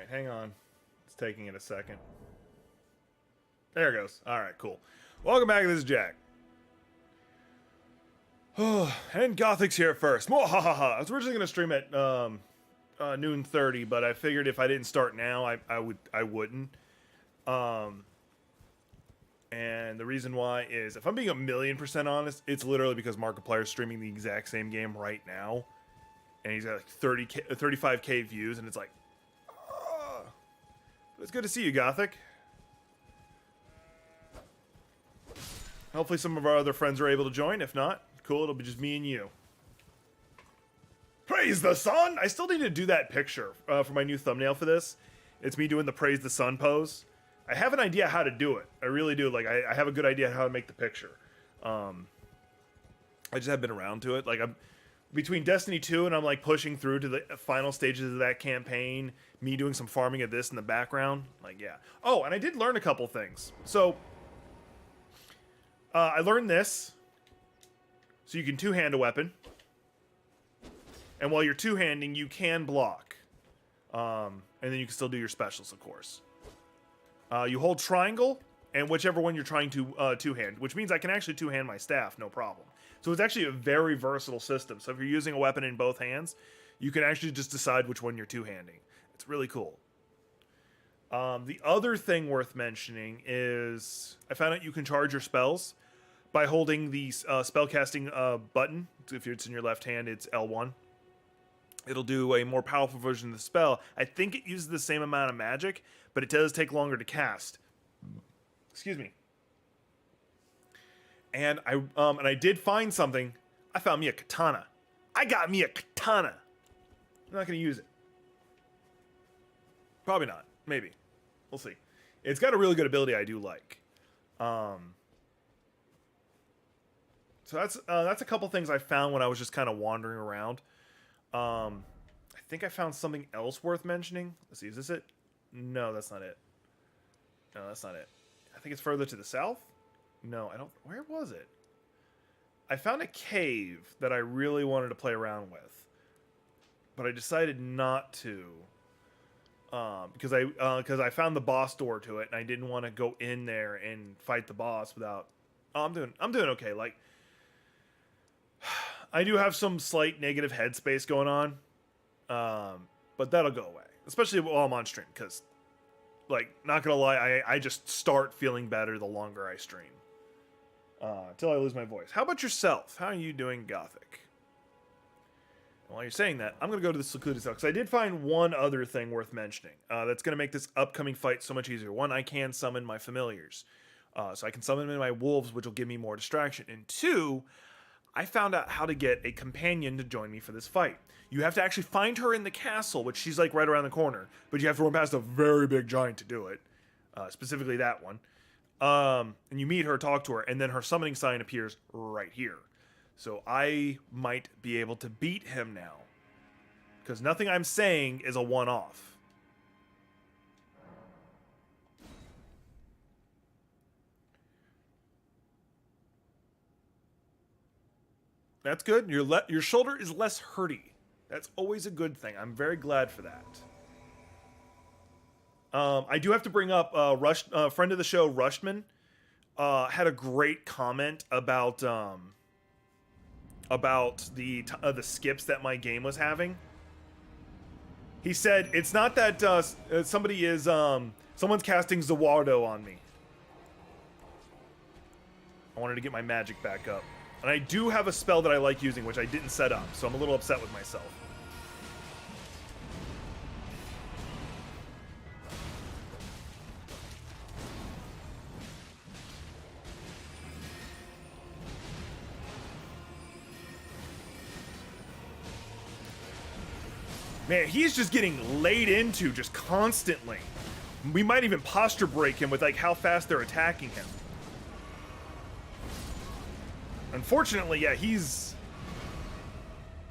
Alright, hang on. It's taking it a second. There it goes. Alright, cool. Welcome back, this is Jack. And Gothic's here first. Mwahaha! I was originally going to stream at noon 30, but I figured if I didn't start now, I wouldn't. And the reason why is, if I'm being 1,000,000% honest, it's literally because Markiplier's streaming the exact same game right now. And he's got like 35k views, and it's like, it's good to see you, Gothic. Hopefully some of our other friends are able to join. If not, cool, it'll be just me and you. Praise the sun! I still need to do that picture for my new thumbnail for this. It's me doing the praise the sun pose. I have an idea how to do it. I really do. Like, I have a good idea how to make the picture. I just haven't been around to it. Like, I'm between Destiny 2 and I'm like pushing through to the final stages of that campaign, me doing some farming of this in the background. Like, yeah. Oh, and I did learn a couple things. So, I learned this. So you can two-hand a weapon. And while you're two-handing, you can block. And then you can still do your specials, of course. You hold triangle, and whichever one you're trying to two-hand, which means I can actually two-hand my staff, no problem. So it's actually a very versatile system. So if you're using a weapon in both hands, you can actually just decide which one you're two-handing. It's really cool. The other thing worth mentioning is I found out you can charge your spells by holding the spellcasting button. If it's in your left hand, it's L1. It'll do a more powerful version of the spell. I think it uses the same amount of magic, but it does take longer to cast. Excuse me. And I did find something. I found me a katana. I got me a katana. I'm not going to use it. Probably not. Maybe. We'll see. It's got a really good ability I do like. So that's a couple things I found when I was just kind of wandering around. I think I found something else worth mentioning. Let's see, is this it? No, that's not it. No, that's not it. I think it's further to the south? No, I don't... Where was it? I found a cave that I really wanted to play around with. But I decided not to. Because I found the boss door to it, and I didn't want to go in there and fight the boss without... Oh, I'm doing okay. Like, I do have some slight negative headspace going on. But that'll go away. Especially while I'm on stream, because, like, not gonna lie, I just start feeling better the longer I stream. Until I lose my voice. How about yourself? How are you doing, Gothic? And while you're saying that, I'm gonna go to the secluded cell, because I did find one other thing worth mentioning. That's gonna make this upcoming fight so much easier. One, I can summon my familiars. So I can summon my wolves, which will give me more distraction. And two, I found out how to get a companion to join me for this fight. You have to actually find her in the castle, which she's like right around the corner, but you have to run past a very big giant to do it. Specifically that one. And you meet her, talk to her, and then her summoning sign appears right here. So I might be able to beat him now. Because nothing I'm saying is a one-off. That's good. Your shoulder is less hurty. That's always a good thing. I'm very glad for that. I do have to bring up friend of the show, Rushman, had a great comment about the skips that my game was having. He said it's not that someone's casting Zawardo on me. I wanted to get my magic back up. And I do have a spell that I like using, which I didn't set up, so I'm a little upset with myself. Man, he's just getting laid into just constantly. We might even posture break him with like how fast they're attacking him. Unfortunately, yeah, he's...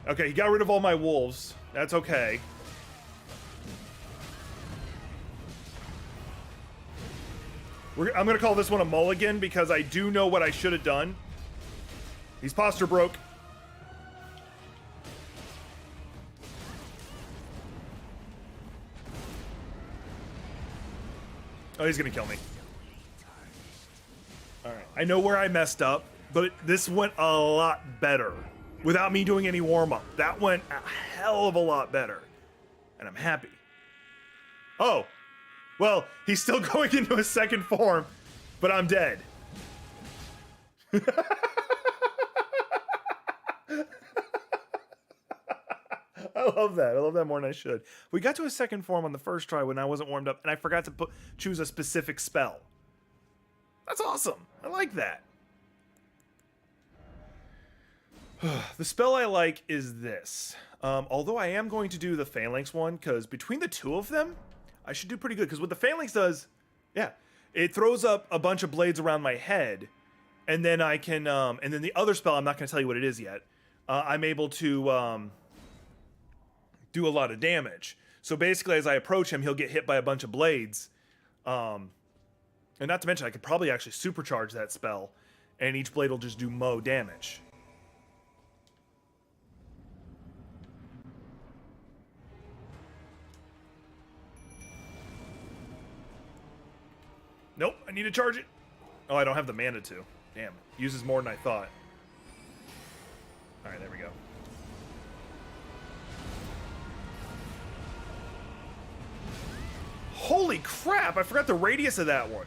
Okay, he got rid of all my wolves. That's okay. I'm gonna call this one a mulligan because I do know what I should have done. He's posture broke. Oh, he's gonna kill me. Alright. I know where I messed up, but this went a lot better. Without me doing any warm-up. That went a hell of a lot better. And I'm happy. Oh. Well, he's still going into a second form, but I'm dead. I love that. I love that more than I should. We got to a second form on the first try when I wasn't warmed up, and I forgot to choose a specific spell. That's awesome. I like that. The spell I like is this. Although I am going to do the Phalanx one, because between the two of them, I should do pretty good. Because what the Phalanx does, yeah, it throws up a bunch of blades around my head, and then I can, and then the other spell, I'm not going to tell you what it is yet, I'm able to do a lot of damage. So basically, as I approach him, he'll get hit by a bunch of blades. And not to mention, I could probably actually supercharge that spell, and each blade will just do mo damage. Nope, I need to charge it. Oh, I don't have the mana to. Damn, uses more than I thought. Alright, there we go. Holy crap, I forgot the radius of that one.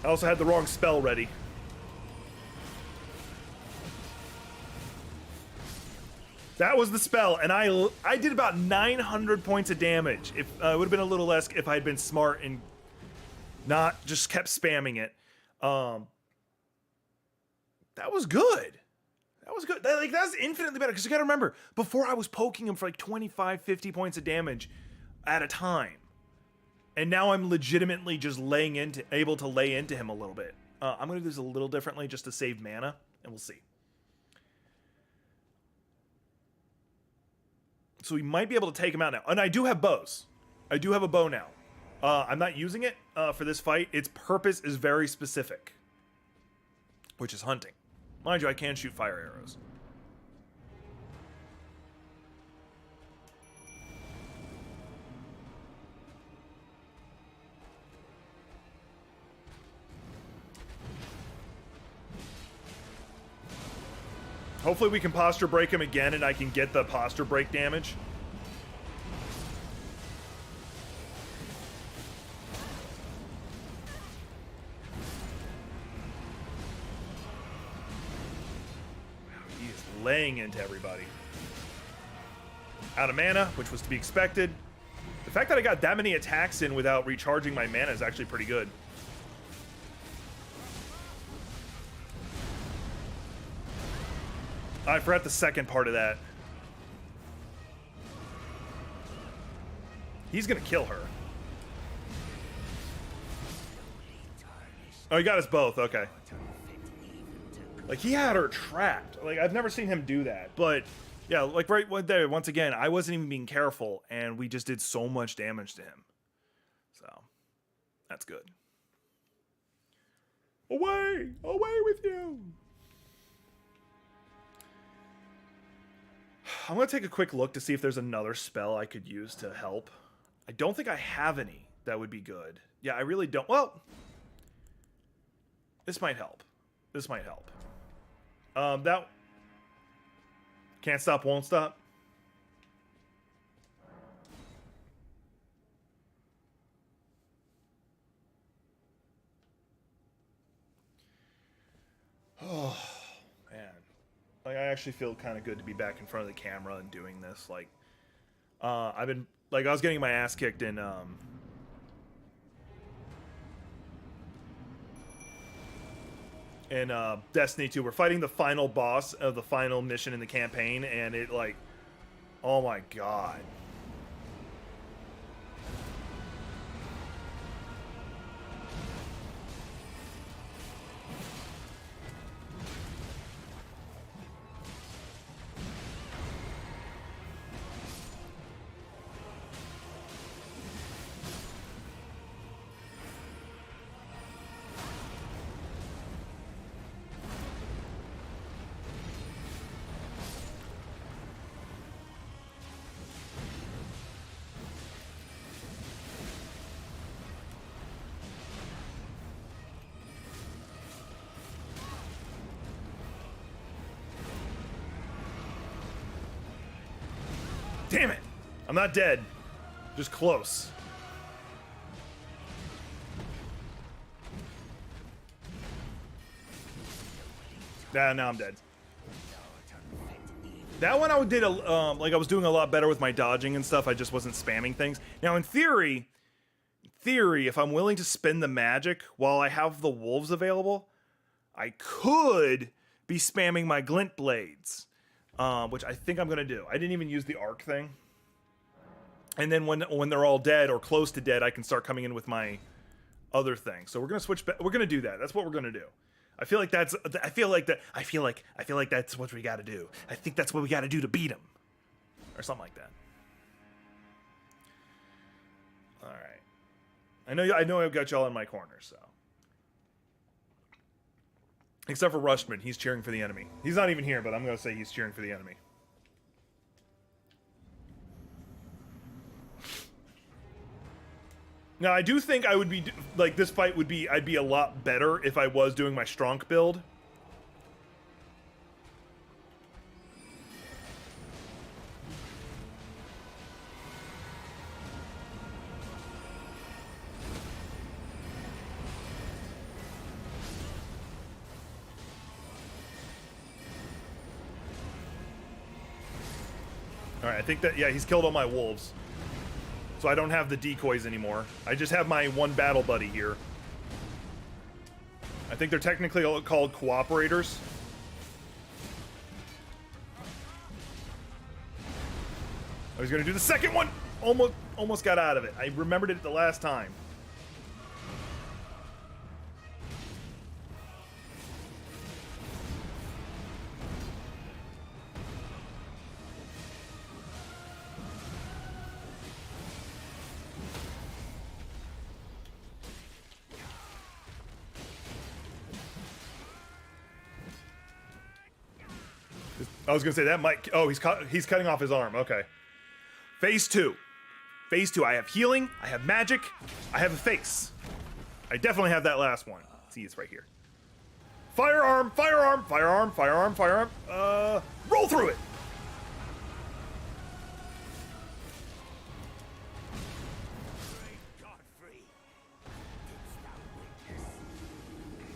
I also had the wrong spell ready. That was the spell, and I did about 900 points of damage. If it would have been a little less if I had been smart and not just kept spamming it. That was good. That was good. That's infinitely better, because you gotta remember, before I was poking him for like 25, 50 points of damage at a time. And now I'm legitimately just able to lay into him a little bit. I'm gonna do this a little differently just to save mana, and we'll see. So we might be able to take him out now. And I do have bows. I do have a bow now. I'm not using it for this fight. Its purpose is very specific, which is hunting. Mind you, I can shoot fire arrows. Hopefully we can posture break him again and I can get the posture break damage. Wow, he is laying into everybody. Out of mana, which was to be expected. The fact that I got that many attacks in without recharging my mana is actually pretty good. I forgot the second part of that. He's gonna kill her. Oh, he got us both. Okay. Like, he had her trapped. Like, I've never seen him do that. But, yeah, like, right there, once again, I wasn't even being careful, and we just did so much damage to him. So, that's good. Away! Away with you! I'm going to take a quick look to see if there's another spell I could use to help. I don't think I have any that would be good. Yeah, I really don't. Well, this might help. This might help. That... Can't stop, won't stop. Oh, man. Like, I actually feel kind of good to be back in front of the camera and doing this. Like, I've been, like, I was getting my ass kicked in, Destiny 2. We're fighting the final boss of the final mission in the campaign, and it, like, oh my god. Damn it! I'm not dead. Just close. Now I'm dead. That one I did like I was doing a lot better with my dodging and stuff. I just wasn't spamming things. Now in theory, if I'm willing to spend the magic while I have the wolves available, I could be spamming my glint blades, which I think I'm gonna do. I didn't even use the arc thing. And then when they're all dead or close to dead, I can start coming in with my other thing. So we're gonna switch back. We're gonna do that. That's what we're gonna do. I feel like that's what we got to do. I think that's what we got to do to beat him, or something like that. All right. I know I've got y'all in my corner, so. Except for Rushman, he's cheering for the enemy. He's not even here, but I'm gonna say he's cheering for the enemy. Now, I do think I would be, like, this fight would be, I'd be a lot better if I was doing my Strong build. Alright, I think that, yeah, he's killed all my wolves. So I don't have the decoys anymore. I just have my one battle buddy here. I think they're technically called cooperators. I was gonna do the second one! Almost got out of it. I remembered it the last time. I was gonna say that might. Oh, he's cutting off his arm. Okay. Phase 2. Phase 2. I have healing. I have magic. I have a face. I definitely have that last one. See, it's right here. Firearm. Firearm. Firearm. Firearm. Firearm. Roll through it.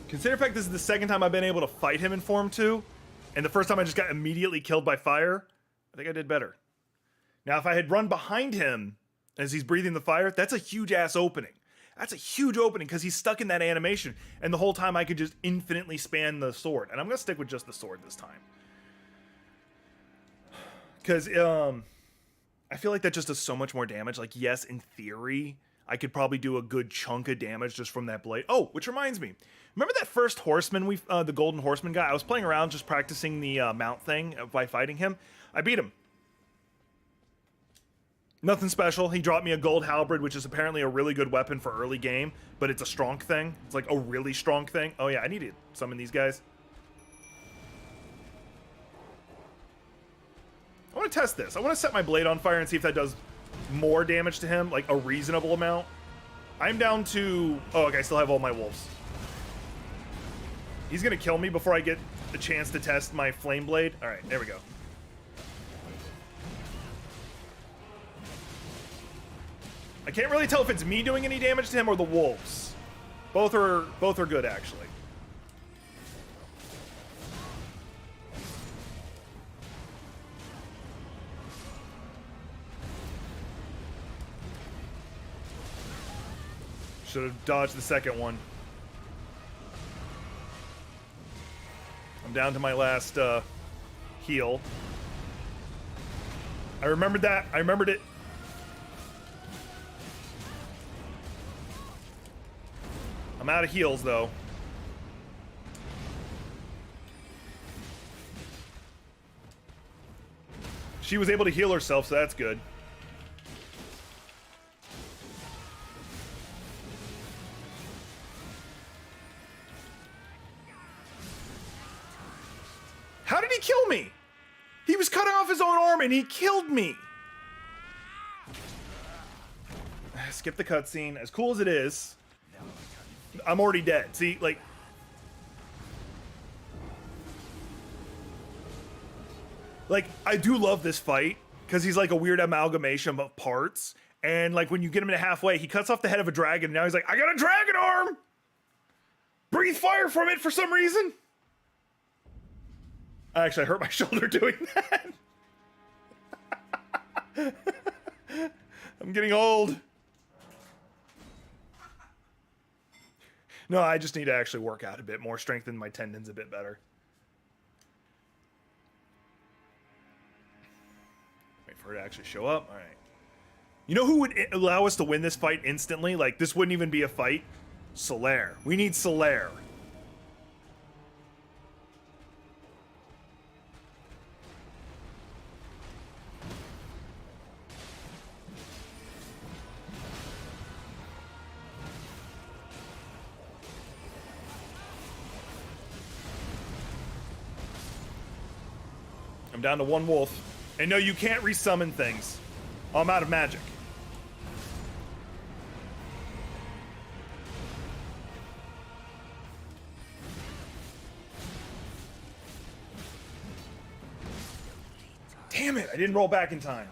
Consider the fact this is the second time I've been able to fight him in Form 2. And the first time I just got immediately killed by fire, I think I did better. Now, if I had run behind him as he's breathing the fire, that's a huge-ass opening. That's a huge opening because he's stuck in that animation. And the whole time I could just infinitely span the sword. And I'm going to stick with just the sword this time. Because I feel like that just does so much more damage. Like, yes, in theory, I could probably do a good chunk of damage just from that blade. Oh, which reminds me. Remember that first horseman, the golden horseman guy? I was playing around just practicing the mount thing by fighting him. I beat him. Nothing special. He dropped me a gold halberd, which is apparently a really good weapon for early game, but it's a strong thing. It's like a really strong thing. Oh yeah, I need to summon these guys. I want to test this. I want to set my blade on fire and see if that does more damage to him, like a reasonable amount. I'm down to... Oh, okay, I still have all my wolves. He's gonna kill me before I get a chance to test my flame blade. All right, there we go. I can't really tell if it's me doing any damage to him or the wolves. Both are good, actually. Should have dodged the second one. I'm down to my last heal. I remembered that. I remembered it. I'm out of heals, though. She was able to heal herself, so that's good. How did he kill me? He was cutting off his own arm and he killed me. Skip the cutscene. As cool as it is, I'm already dead. See, like... Like, I do love this fight, because he's like a weird amalgamation of parts. And like when you get him to halfway, he cuts off the head of a dragon. And now he's like, I got a dragon arm. Breathe fire from it for some reason. Actually, I hurt my shoulder doing that. I'm getting old. No, I just need to actually work out a bit more, strengthen my tendons a bit better. Wait for it to actually show up. All right. You know who would allow us to win this fight instantly? Like, this wouldn't even be a fight. Solaire. We need Solaire. I'm down to one wolf. And no, you can't resummon things. I'm out of magic. Damn it, I didn't roll back in time.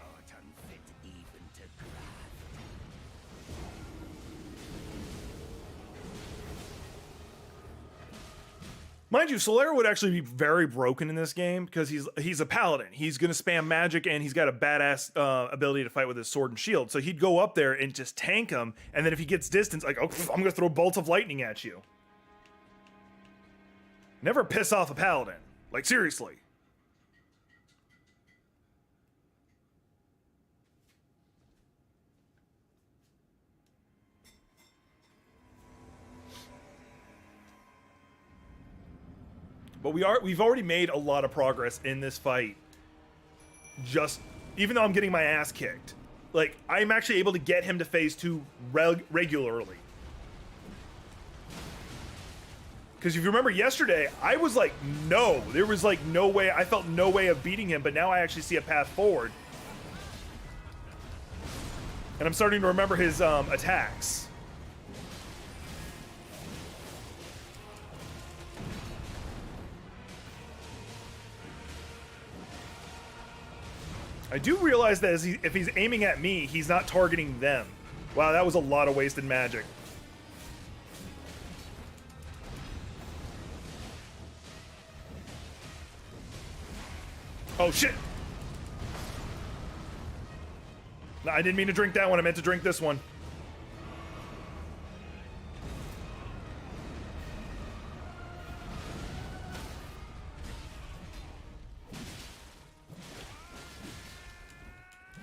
Mind you, Solaire would actually be very broken in this game because he's a paladin. He's going to spam magic and he's got a badass ability to fight with his sword and shield. So he'd go up there and just tank him. And then if he gets distance, like, oh, I'm going to throw bolts of lightning at you. Never piss off a paladin. Like, seriously. But we've already made a lot of progress in this fight. Just, even though I'm getting my ass kicked, like, I'm actually able to get him to phase 2 regularly. Because if you remember yesterday, I was like, no, there was like no way, I felt no way of beating him, but now I actually see a path forward. And I'm starting to remember his attacks. I do realize that if he's aiming at me, he's not targeting them. Wow, that was a lot of wasted magic. Oh, shit! No, I didn't mean to drink that one. I meant to drink this one.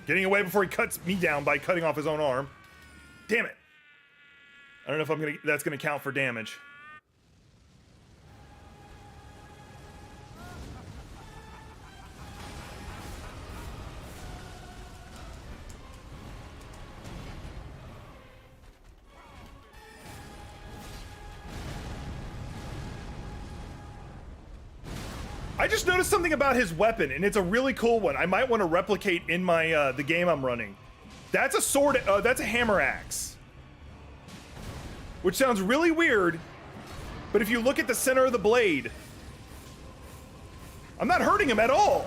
Getting away before he cuts me down by cutting off his own arm. Damn it. I don't know if that's gonna count for damage. I just noticed something about his weapon, and it's a really cool one. I might want to replicate in my the game I'm running. That's a sword. That's a hammer axe, which sounds really weird. But if you look at the center of the blade, I'm not hurting him at all.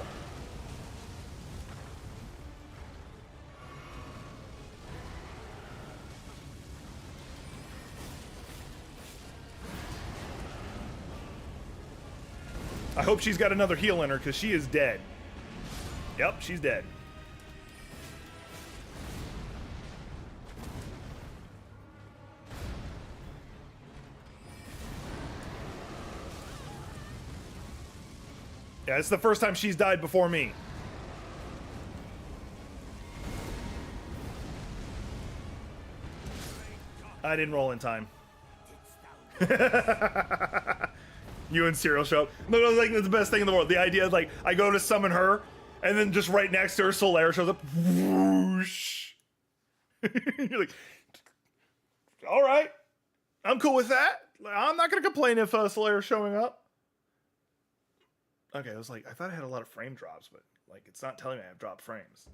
I hope she's got another heal in her, because she is dead. Yep, she's dead. Yeah, it's the first time she's died before me. I didn't roll in time. You and Cyril show up. No, like, that's the best thing in the world. The idea is, like, I go to summon her, and then just right next to her, Solaire shows up. Whoosh. You're like, all right. I'm cool with that. I'm not going to complain if Solaire's showing up. Okay, I was like, I thought I had a lot of frame drops, but, like, it's not telling me I have dropped frames.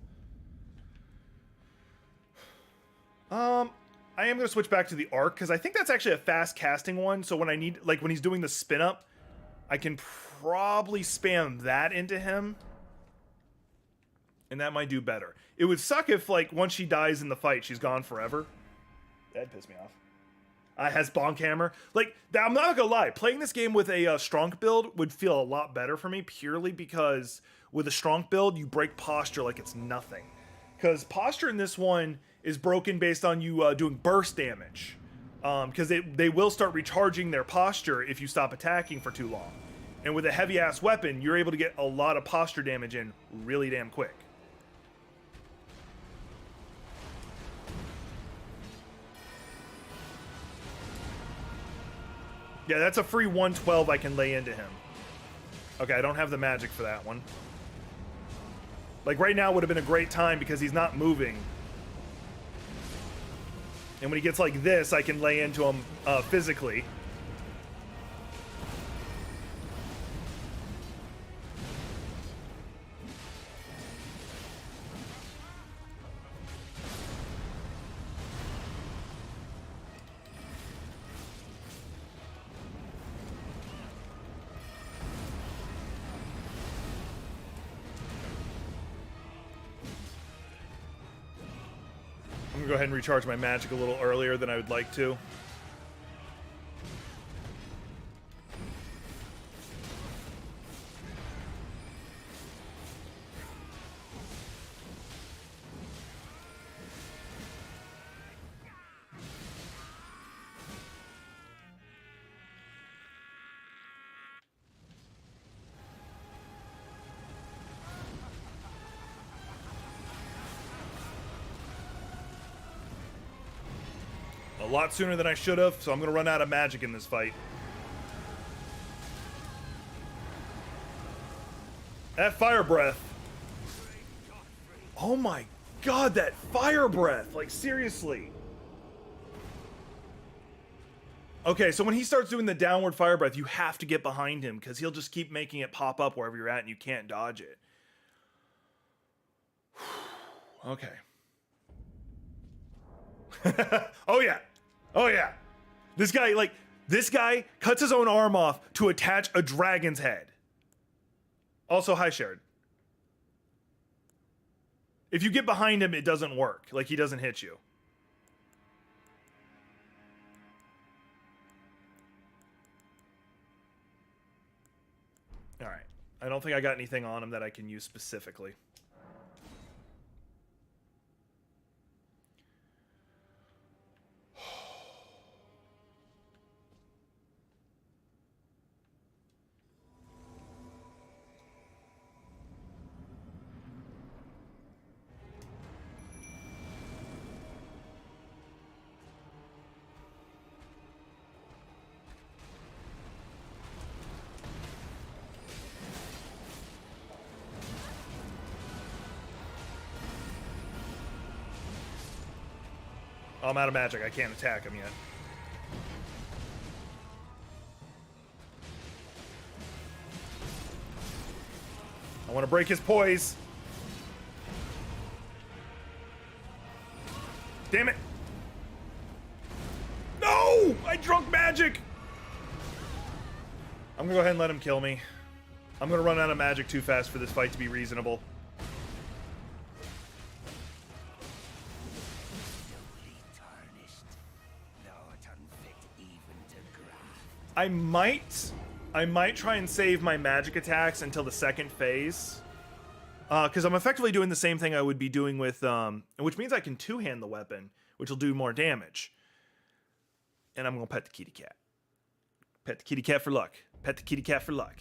I am going to switch back to the arc, because I think that's actually a fast casting one, so when I need, like, when he's doing the spin up, I can probably spam that into him. And that might do better. It would suck if, like, once she dies in the fight, she's gone forever. That'd piss me off. Has Bonk Hammer. Like, I'm not gonna lie. Playing this game with a strong build would feel a lot better for me, purely because with a strong build, you break posture like it's nothing. Because posture in this one is broken based on you doing burst damage. Because they will start recharging their posture if you stop attacking for too long. And with a heavy-ass weapon, you're able to get a lot of posture damage in really damn quick. Yeah, that's a free 112 I can lay into him. Okay, I don't have the magic for that one. Like, right now would have been a great time because he's not moving. And when he gets like this, I can lay into him physically. I'm gonna go ahead and recharge my magic a little earlier than I would like to. A lot sooner than I should have, so I'm going to run out of magic in this fight. That fire breath. Oh my god, that fire breath. Like, seriously. Okay, so when he starts doing the downward fire breath, you have to get behind him because he'll just keep making it pop up wherever you're at and you can't dodge it. Okay. Oh yeah. Oh yeah. This guy cuts his own arm off to attach a dragon's head. Also, hi, Shared. If you get behind him, it doesn't work. Like, he doesn't hit you. All right. I don't think I got anything on him that I can use specifically. Oh, I'm out of magic. I can't attack him yet. I want to break his poise. Damn it. No! I drunk magic! I'm gonna go ahead and let him kill me. I'm gonna run out of magic too fast for this fight to be reasonable. I might try and save my magic attacks until the second phase. Because I'm effectively doing the same thing I would be doing with, which means I can two-hand the weapon, which will do more damage. And I'm going to pet the kitty cat. Pet the kitty cat for luck. Pet the kitty cat for luck.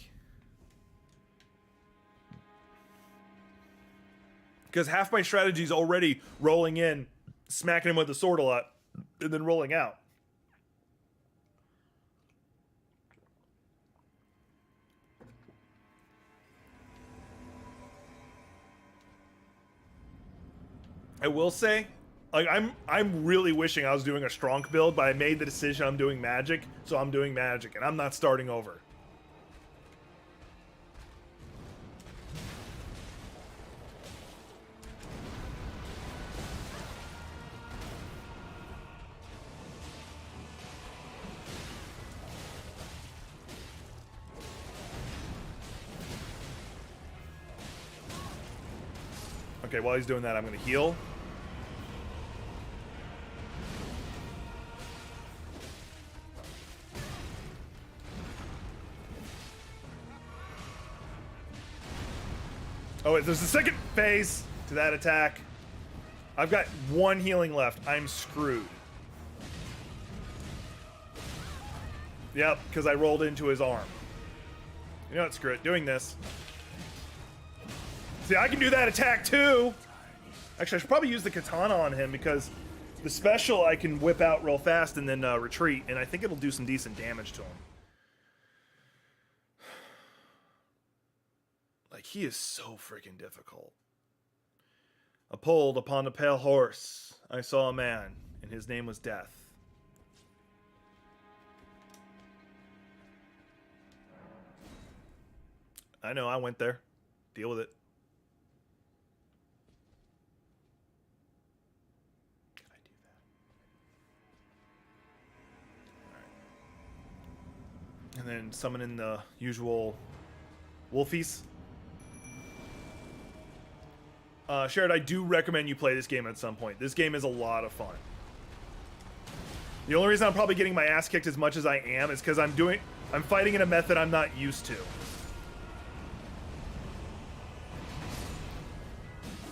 Because half my strategy is already rolling in, smacking him with the sword a lot, and then rolling out. I will say, like, I'm really wishing I was doing a strong build, but I made the decision I'm doing magic, so I'm doing magic, and I'm not starting over. Okay, while he's doing that, I'm going to heal. Oh, wait, there's a second phase to that attack. I've got one healing left. I'm screwed. Yep, because I rolled into his arm. You know what? Screw it. Doing this. See, I can do that attack too. Actually, I should probably use the katana on him because the special I can whip out real fast and then retreat, and I think it'll do some decent damage to him. Like, he is so freaking difficult. I pulled upon the pale horse. I saw a man, and his name was Death. I know, I went there. Deal with it. Can I do that? Alright. And then summon in the usual wolfies. Sherrod, I do recommend you play this game at some point. This game is a lot of fun. The only reason I'm probably getting my ass kicked as much as I am is because I'm fighting in a method I'm not used to.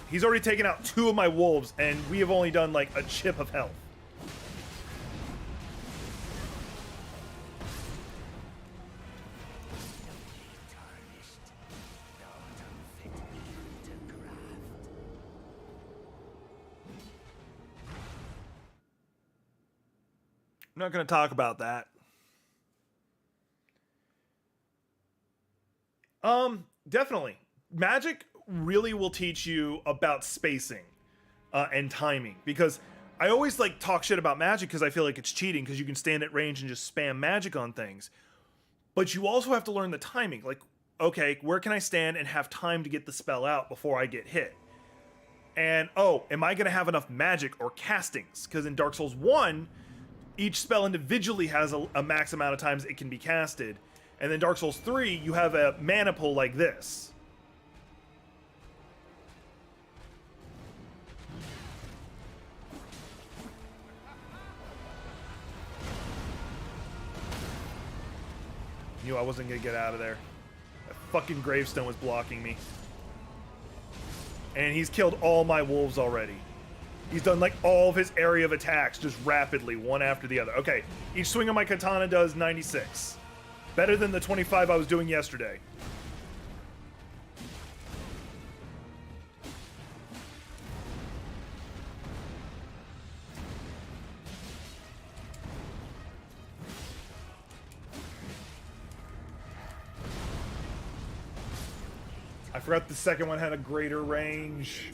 He's already taken out 2 of my wolves, and we have only done like a chip of health. I'm not going to talk about that. Definitely. Magic really will teach you about spacing and timing, because I always like talk shit about magic because I feel like it's cheating because you can stand at range and just spam magic on things. But you also have to learn the timing. Like, okay, where can I stand and have time to get the spell out before I get hit? And, oh, am I going to have enough magic or castings? Because in Dark Souls 1, each spell individually has a max amount of times it can be casted. And then Dark Souls 3, you have a mana pool like this. Knew I wasn't gonna get out of there. That fucking gravestone was blocking me. And he's killed all my wolves already. He's done like all of his area of attacks just rapidly, one after the other. Okay, each swing of my katana does 96. Better than the 25 I was doing yesterday. I forgot the second one had a greater range.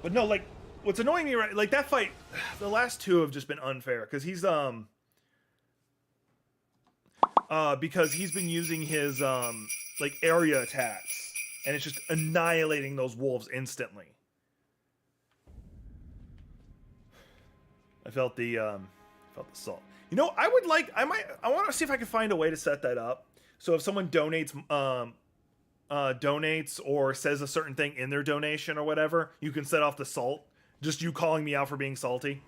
But no, like, what's annoying me, right? Like, that fight, the last 2 have just been unfair. Because he's, because he's been using his, like, area attacks. And it's just annihilating those wolves instantly. I felt the salt. You know, I want to see if I can find a way to set that up. So if someone donates, donates or says a certain thing in their donation or whatever, you can set off the salt. Just you calling me out for being salty.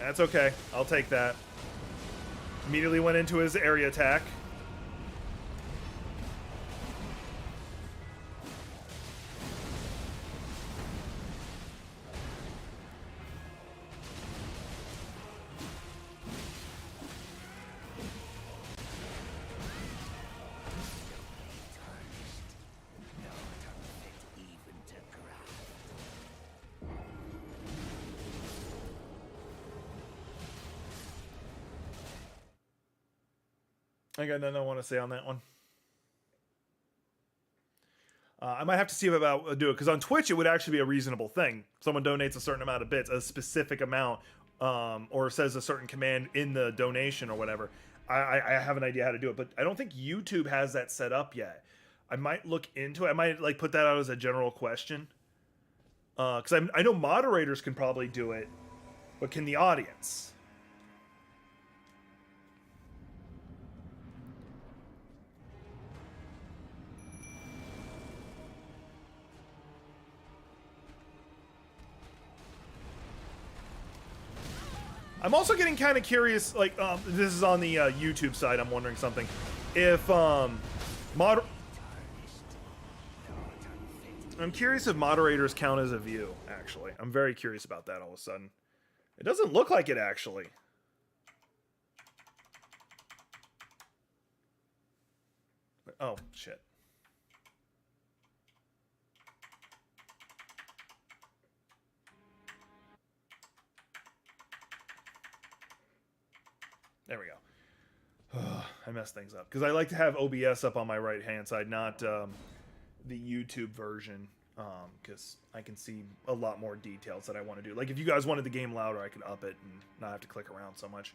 That's okay. I'll take that. Immediately went into his area attack. I got nothing I want to say on that one. I might have to see if I'll do it, because on Twitch it would actually be a reasonable thing. Someone donates a certain amount of bits, a specific amount, or says a certain command in the donation or whatever. I have an idea how to do it, but I don't think YouTube has that set up yet. I might look into it. I might like put that out as a general question. Because I know moderators can probably do it, but can the audience? I'm also getting kind of curious, like, this is on the YouTube side, I'm wondering something. If, I'm curious if moderators count as a view, actually. I'm very curious about that all of a sudden. It doesn't look like it, actually. Oh, shit. There we go. I messed things up. Because I like to have OBS up on my right-hand side, not the YouTube version. Because I can see a lot more details that I want to do. Like, if you guys wanted the game louder, I could up it and not have to click around so much.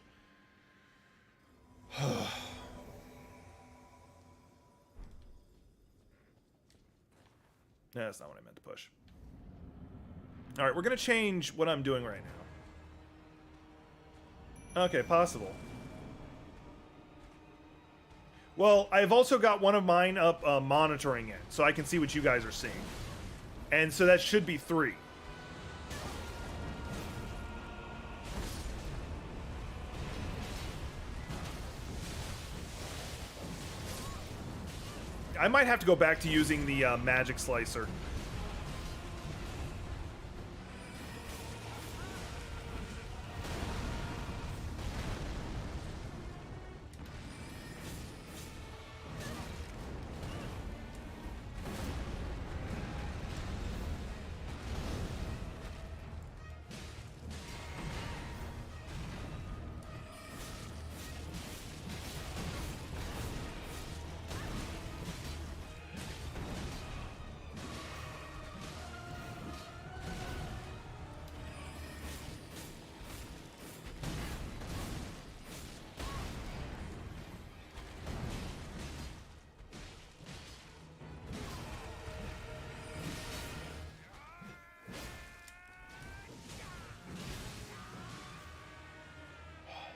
Yeah, that's not what I meant to push. Alright, we're going to change what I'm doing right now. Okay, possible. Well, I've also got one of mine up monitoring it, so I can see what you guys are seeing. And so that should be 3. I might have to go back to using the magic slicer.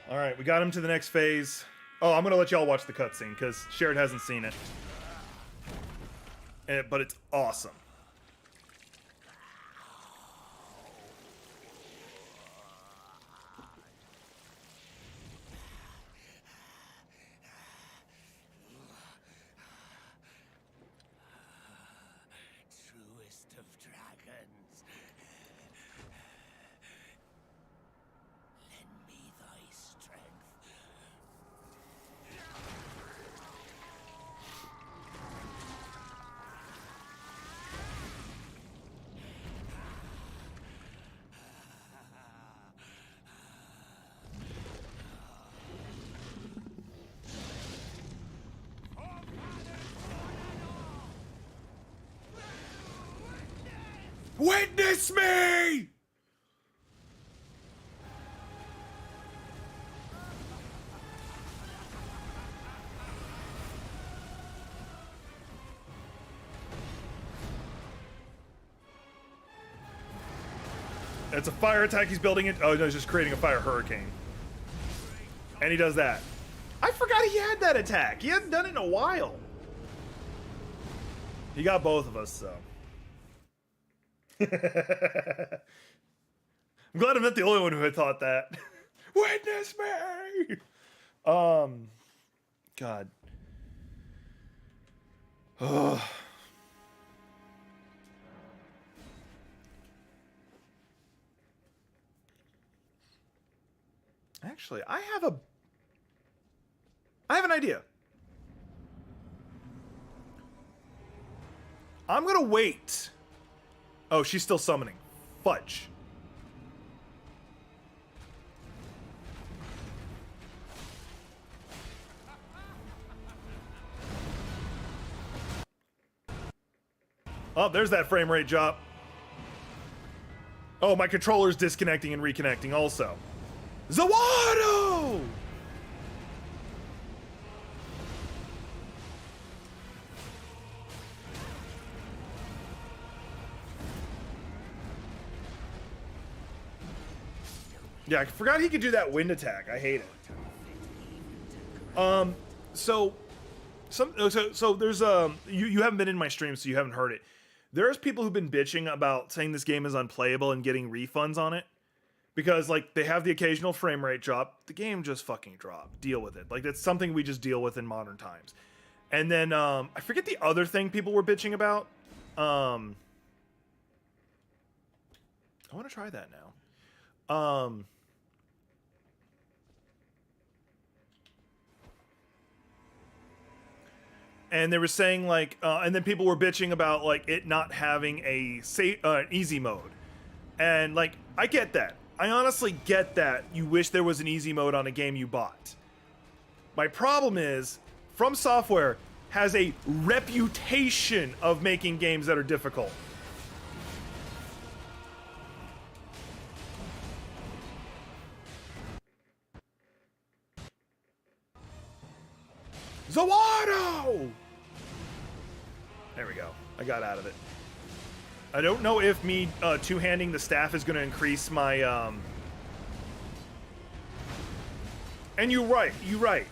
All right, we got him to the next phase. Oh, I'm going to let y'all watch the cutscene because Sherrod hasn't seen it. But it's awesome. Truest of dragons. Lend me thy strength. Witness me! It's a fire attack. He's building it. Oh, no, he's just creating a fire hurricane. And he does that. I forgot he had that attack. He hadn't done it in a while. He got both of us, so. I'm glad I'm not the only one who had thought that. Witness me! God. Ugh. Actually, I have an idea. I'm gonna wait. Oh, she's still summoning. Fudge. Oh, there's that frame rate drop. Oh, my controller's disconnecting and reconnecting also. Zawado! Yeah, I forgot he could do that wind attack. I hate it. So there's you haven't been in my stream, so you haven't heard it. There's people who've been bitching about saying this game is unplayable and getting refunds on it because like they have the occasional frame rate drop. The game just fucking dropped. Deal with it. Like that's something we just deal with in modern times. And then I forget the other thing people were bitching about. I want to try that now. And they were saying like, and then people were bitching about like it not having a easy mode, and like I get that. I honestly get that you wish there was an easy mode on a game you bought. My problem is, From Software has a reputation of making games that are difficult. Zawado! There we go. I got out of it. I don't know if me two-handing the staff is going to increase my... And you're right. You're right.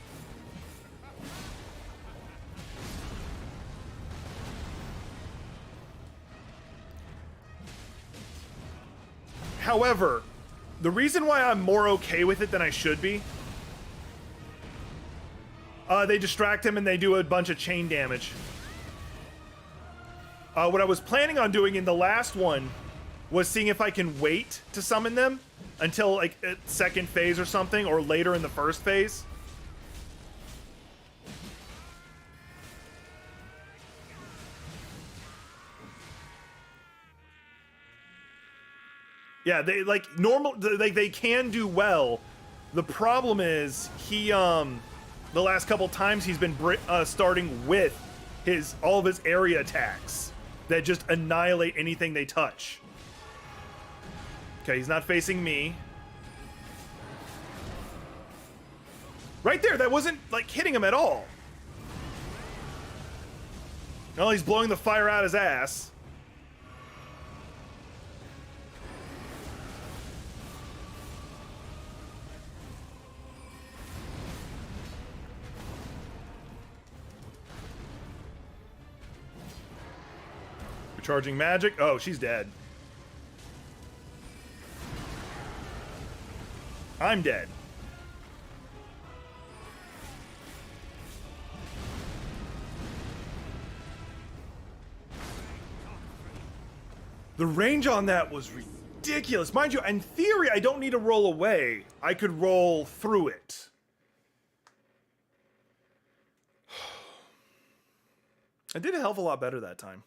However, the reason why I'm more okay with it than I should be... they distract him and they do a bunch of chain damage. What I was planning on doing in the last one was seeing if I can wait to summon them until like second phase or something, or later in the first phase. Yeah, they like normal. They can do well. The problem is he the last couple times he's been starting with all of his area attacks that just annihilate anything they touch. Okay, he's not facing me. Right there, that wasn't like hitting him at all. No, he's blowing the fire out his ass. Charging magic. Oh, she's dead. I'm dead. The range on that was ridiculous. Mind you, in theory, I don't need to roll away. I could roll through it. I did a hell of a lot better that time.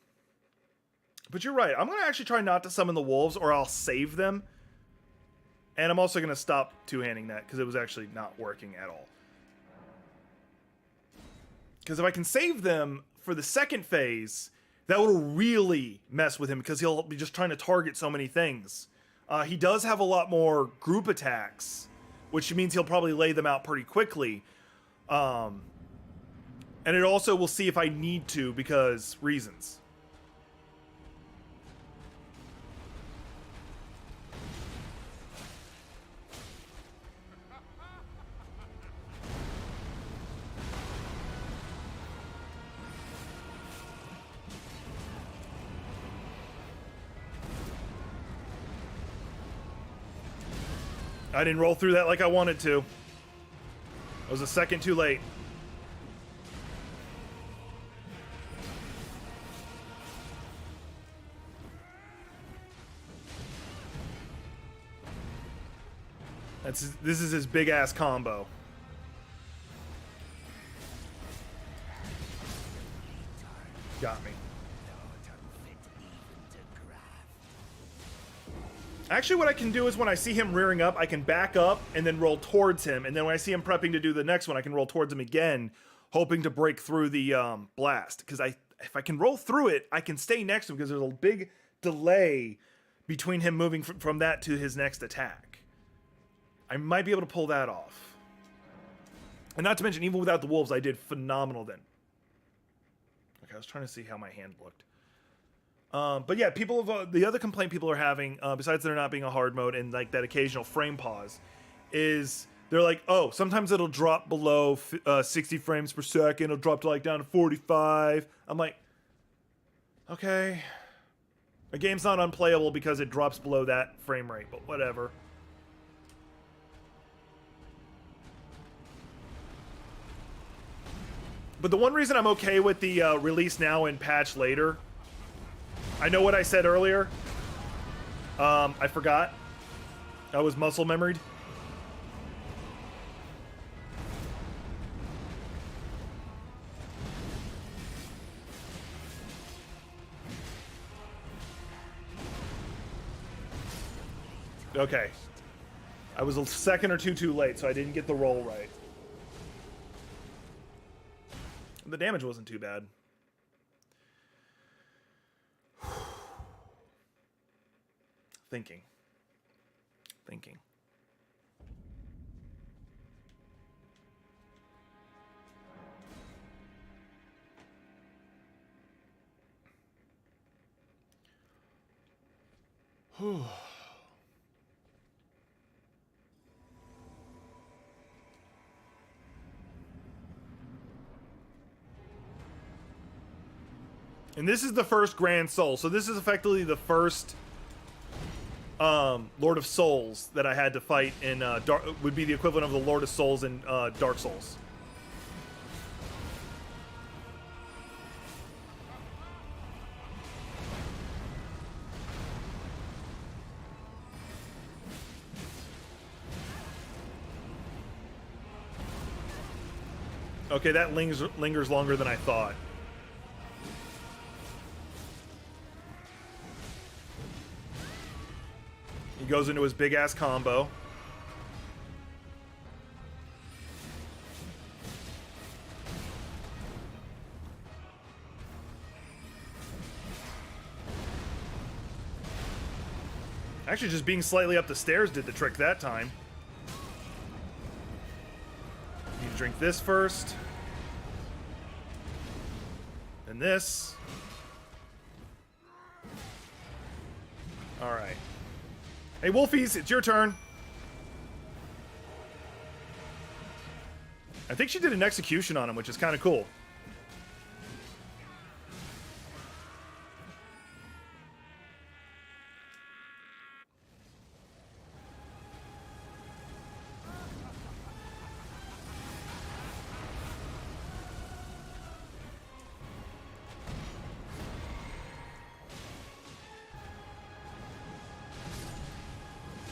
But you're right. I'm going to actually try not to summon the wolves, or I'll save them. And I'm also going to stop two-handing that, because it was actually not working at all. Because if I can save them for the second phase, that will really mess with him, because he'll be just trying to target so many things. He does have a lot more group attacks, which means he'll probably lay them out pretty quickly. And it also will see if I need to, because reasons. I didn't roll through that like I wanted to. I was a second too late. This is his big ass combo. Got me. Actually, what I can do is when I see him rearing up, I can back up and then roll towards him. And then when I see him prepping to do the next one, I can roll towards him again, hoping to break through the blast. Because if I can roll through it, I can stay next to him because there's a big delay between him moving from that to his next attack. I might be able to pull that off. And not to mention, even without the wolves, I did phenomenal then. Okay, I was trying to see how my hand looked. But yeah, people have the other complaint people are having, besides there not being a hard mode and like that occasional frame pause, is they're like, oh, sometimes it'll drop below 60 frames per second. It'll drop to like down to 45. I'm like, okay, a game's not unplayable because it drops below that frame rate, but whatever. But the one reason I'm okay with the release now and patch later, I know what I said earlier. I forgot. I was muscle memoried. Okay. I was a second or two too late, so I didn't get the roll right. The damage wasn't too bad. Thinking. Whew. And this is the first Grand Soul. So this is effectively the first Lord of Souls that I had to fight in would be the equivalent of the Lord of Souls in Dark Souls. Okay, that lingers longer than I thought. He goes into his big-ass combo. Actually, just being slightly up the stairs did the trick that time. Need to drink this first. Then this. Alright. Hey, Wolfies, it's your turn. I think she did an execution on him, which is kind of cool.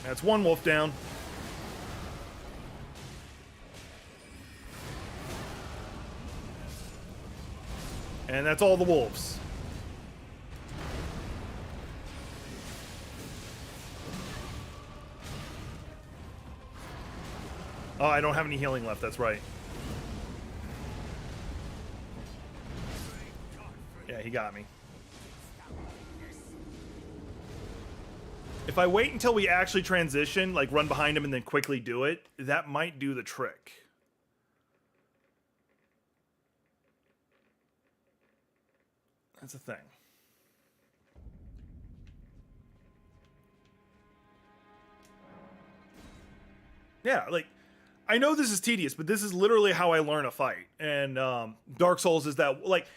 That's one wolf down. And that's all the wolves. Oh, I don't have any healing left, that's right. Yeah, he got me. If I wait until we actually transition, like run behind him and then quickly do it, that might do the trick. That's a thing. Yeah, like, I know this is tedious, but this is literally how I learn a fight. And Dark Souls is that, like,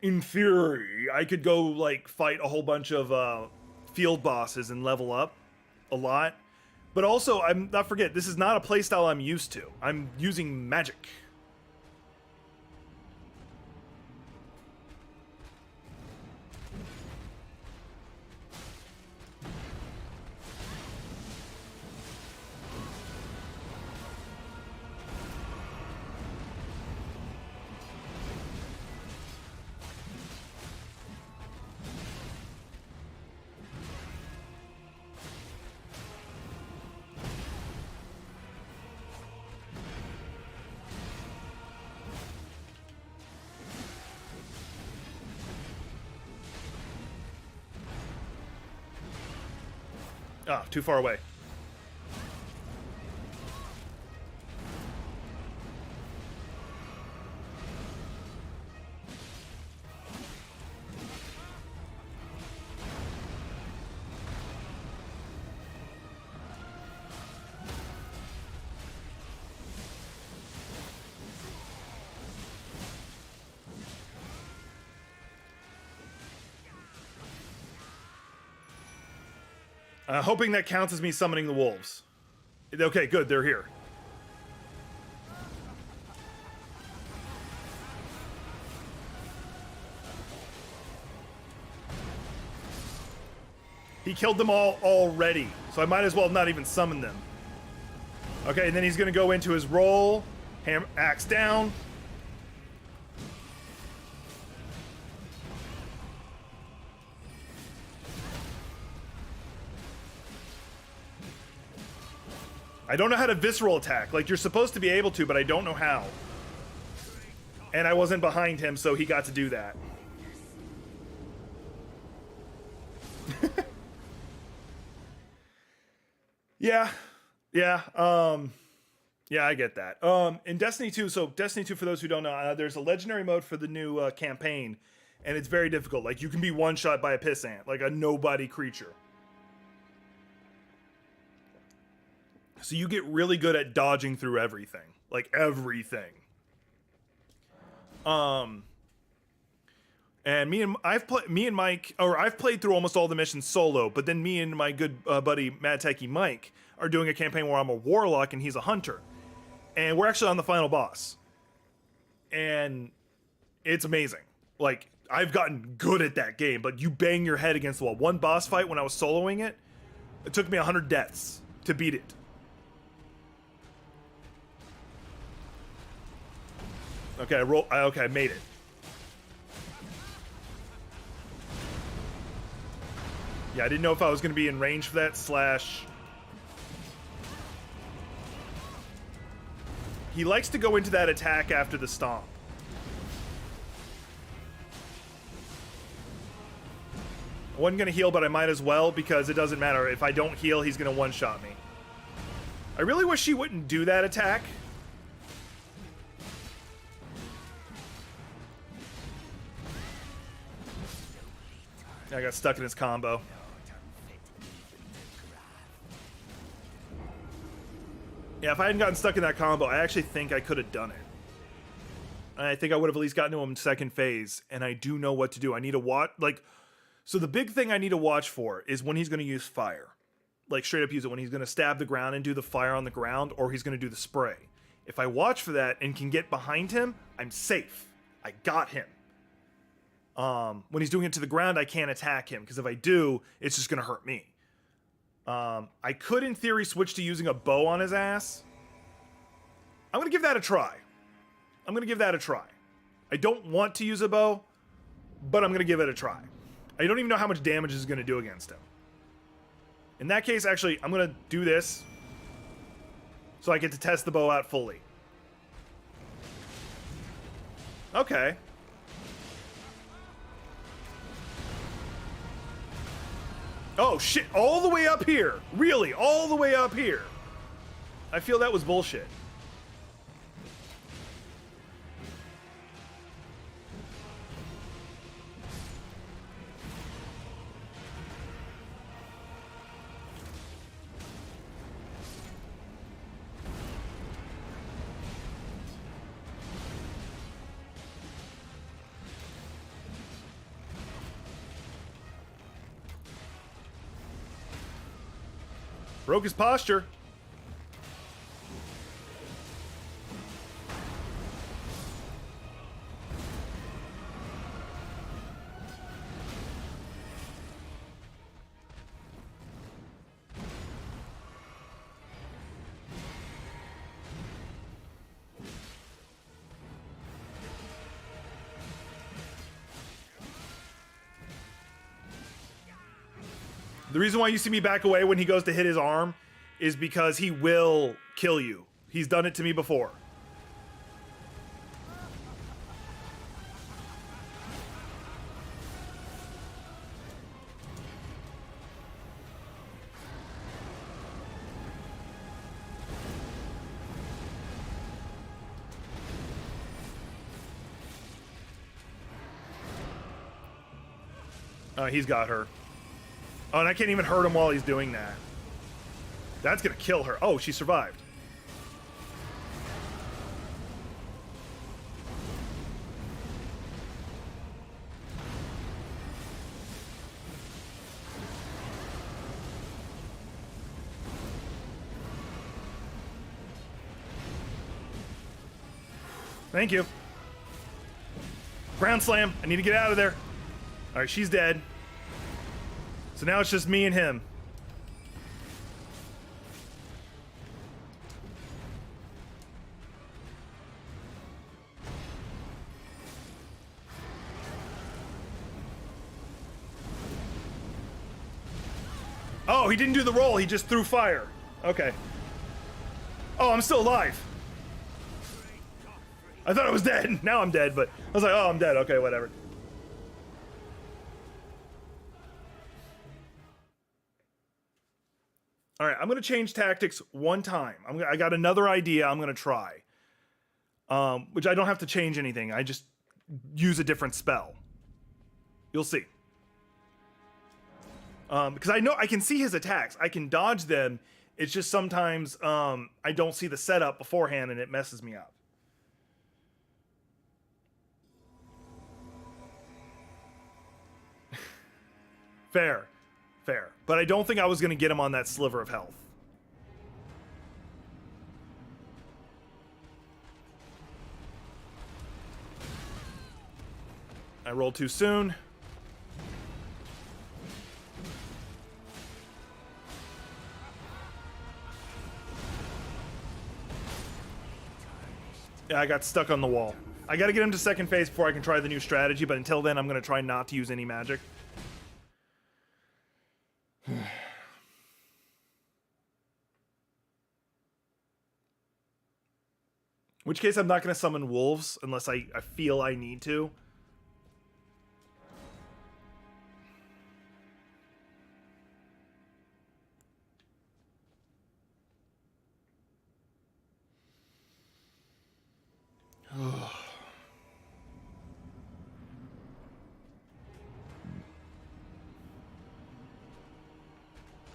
in theory, I could go, like, fight a whole bunch of field bosses and level up a lot. But also, I'm not forget, this is not a playstyle I'm used to. I'm using magic. Ah, too far away. Hoping that counts as me summoning the wolves. Okay, good, they're here. He killed them all already, so I might as well not even summon them. Okay, and then he's gonna go into his roll, axe down. I don't know how to visceral attack. Like, you're supposed to be able to, but I don't know how. And I wasn't behind him, so he got to do that. Yeah, I get that. In Destiny 2, so Destiny 2, for those who don't know, there's a legendary mode for the new campaign, and it's very difficult. Like, you can be one-shot by a pissant, like a nobody creature. So you get really good at dodging through everything, like everything. And I've played through almost all the missions solo, but then me and my good buddy Mad Techie Mike are doing a campaign where I'm a warlock and he's a hunter, and we're actually on the final boss, and it's amazing. Like, I've gotten good at that game, but you bang your head against the wall. One boss fight when I was soloing it, it took me 100 deaths to beat it. Okay, I made it. Yeah, I didn't know if I was going to be in range for that, slash... He likes to go into that attack after the stomp. I wasn't going to heal, but I might as well, because it doesn't matter. If I don't heal, he's going to one-shot me. I really wish he wouldn't do that attack. I got stuck in his combo. Yeah, if I hadn't gotten stuck in that combo, I actually think I could have done it. I think I would have at least gotten to him in second phase, and I do know what to do. I need to watch, like, so the big thing I need to watch for is when he's going to use fire. Like, straight up use it when he's going to stab the ground and do the fire on the ground, or he's going to do the spray. If I watch for that and can get behind him, I'm safe. I got him. When he's doing it to the ground, I can't attack him, because if I do, it's just going to hurt me. I could, in theory, switch to using a bow on his ass. I'm going to give that a try. I don't want to use a bow, but I'm going to give it a try. I don't even know how much damage this is going to do against him. In that case, actually, I'm going to do this so I get to test the bow out fully. Okay. Oh, shit. All the way up here. Really, all the way up here. I feel that was bullshit. Broke his posture. The reason why you see me back away when he goes to hit his arm is because he will kill you. He's done it to me before. He's got her. Oh, and I can't even hurt him while he's doing that. That's gonna kill her. Oh, she survived. Thank you. Ground slam. I need to get out of there. All right, she's dead. So now it's just me and him. Oh, he didn't do the roll. He just threw fire. Okay. Oh, I'm still alive. I thought I was dead. Now I'm dead, but I was like, oh, I'm dead. Okay, whatever. All right, I'm going to change tactics one time. I got another idea I'm going to try. Which I don't have to change anything. I just use a different spell. You'll see. Because I know I can see his attacks. I can dodge them. It's just sometimes I don't see the setup beforehand and it messes me up. Fair. Fair. But I don't think I was going to get him on that sliver of health. I rolled too soon. Yeah, I got stuck on the wall. I gotta get him to second phase before I can try the new strategy, but until then, I'm gonna try not to use any magic. In which case, I'm not gonna summon wolves unless I feel I need to.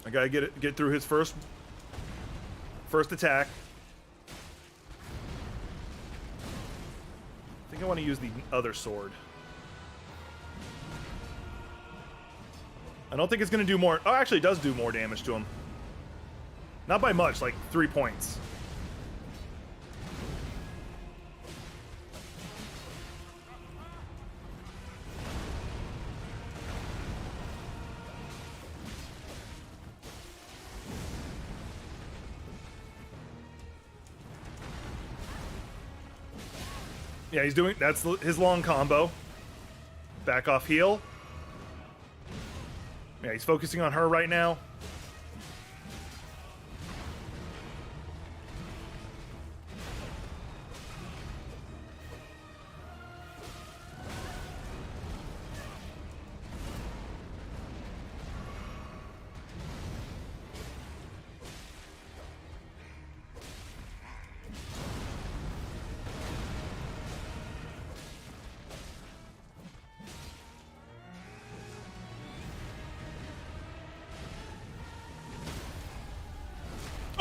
I gotta get through his first attack. I think I want to use the other sword. I don't think it's gonna do more. Oh, actually, it does do more damage to him. Not by much, like 3 points. Yeah, he's doing, that's his long combo. Back off heal. Yeah, he's focusing on her right now.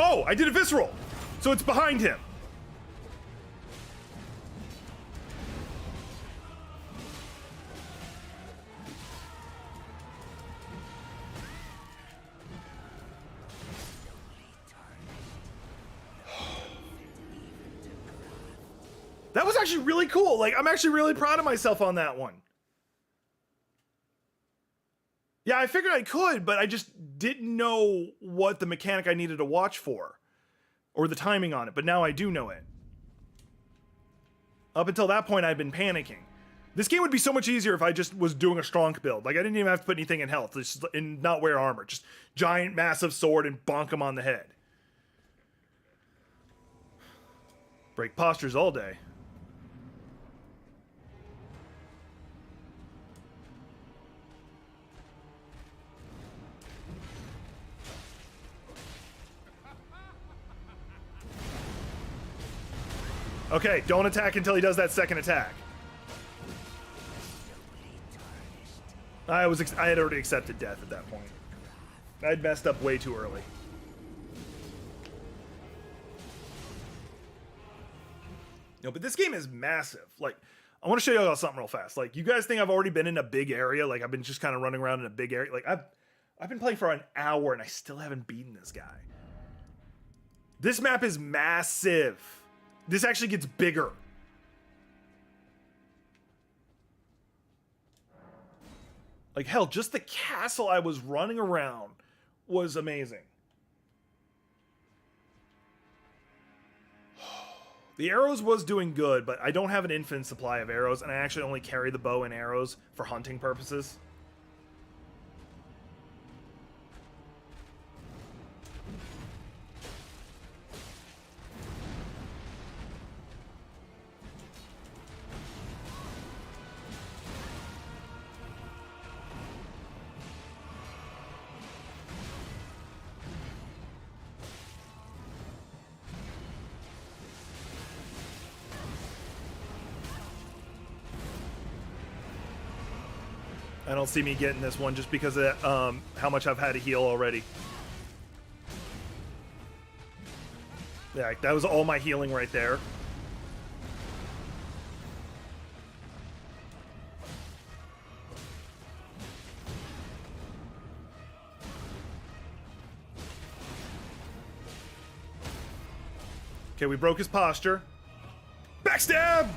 Oh, I did a visceral. So it's behind him. That was actually really cool. Like, I'm actually really proud of myself on that one. Yeah, I figured I could, but I just didn't know what the mechanic I needed to watch for. Or the timing on it, but now I do know it. Up until that point, I'd been panicking. This game would be so much easier if I just was doing a strong build. Like, I didn't even have to put anything in health, just, and not wear armor. Just giant, massive sword and bonk him on the head. Break postures all day. Okay, don't attack until he does that second attack. I had already accepted death at that point. I'd messed up way too early. No, but this game is massive. Like, I want to show you all something real fast. Like, you guys think I've already been in a big area? Like, I've been just kind of running around in a big area. Like, I've been playing for an hour and I still haven't beaten this guy. This map is massive. This actually gets bigger. Like, hell, just the castle I was running around was amazing. The arrows was doing good, but I don't have an infinite supply of arrows, and I actually only carry the bow and arrows for hunting purposes. I don't see me getting this one just because of how much I've had to heal already. Yeah, that was all my healing right there. Okay, we broke his posture. Backstab!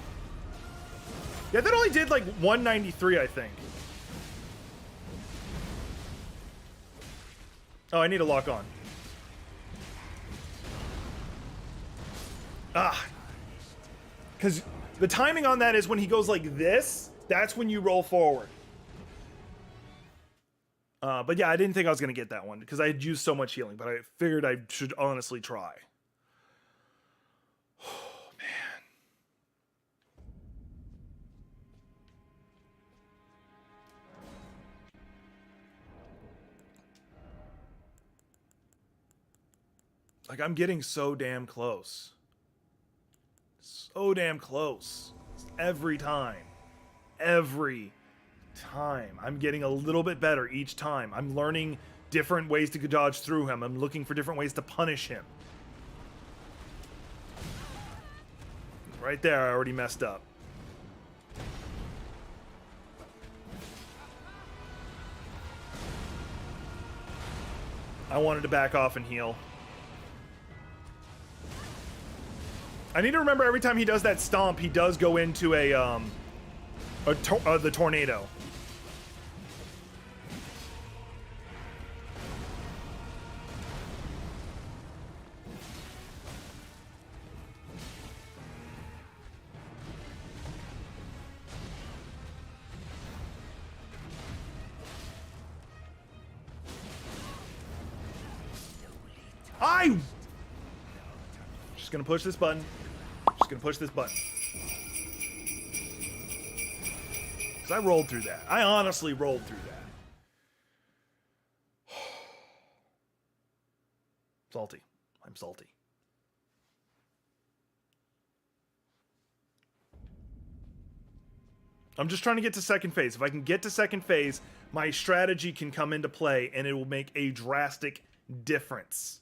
Yeah, that only did like 193, I think. Oh, I need to lock on. Ah. Because the timing on that is when he goes like this, that's when you roll forward. But yeah, I didn't think I was going to get that one because I had used so much healing, but I figured I should honestly try. Oh, man. Like, I'm getting so damn close. So damn close. Every time. Every time. I'm getting a little bit better each time. I'm learning different ways to dodge through him. I'm looking for different ways to punish him. Right there, I already messed up. I wanted to back off and heal. I need to remember every time he does that stomp, he does go into the tornado. Just gonna push this button. Just gonna push this button. Because I rolled through that. I honestly rolled through that. Salty. I'm salty. I'm just trying to get to second phase. If I can get to second phase, my strategy can come into play and it will make a drastic difference.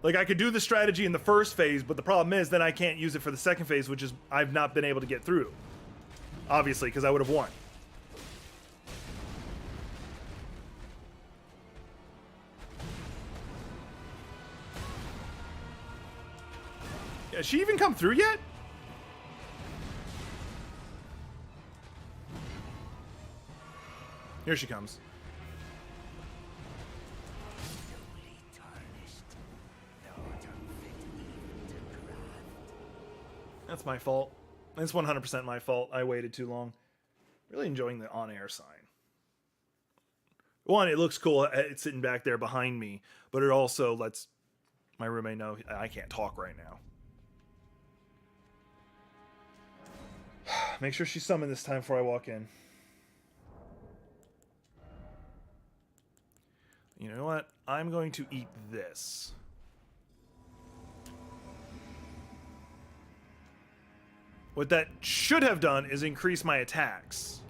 Like, I could do the strategy in the first phase, but the problem is then I can't use it for the second phase, which is I've not been able to get through. Obviously, because I would have won. Has she even come through yet? Here she comes. That's my fault. It's 100% my fault. I waited too long. Really enjoying the on-air sign. One, it looks cool. It's sitting back there behind me, but it also lets my roommate know I can't talk right now. Make sure she's summoned this time before I walk in. You know what? I'm going to eat this. What that should have done is increase my attacks.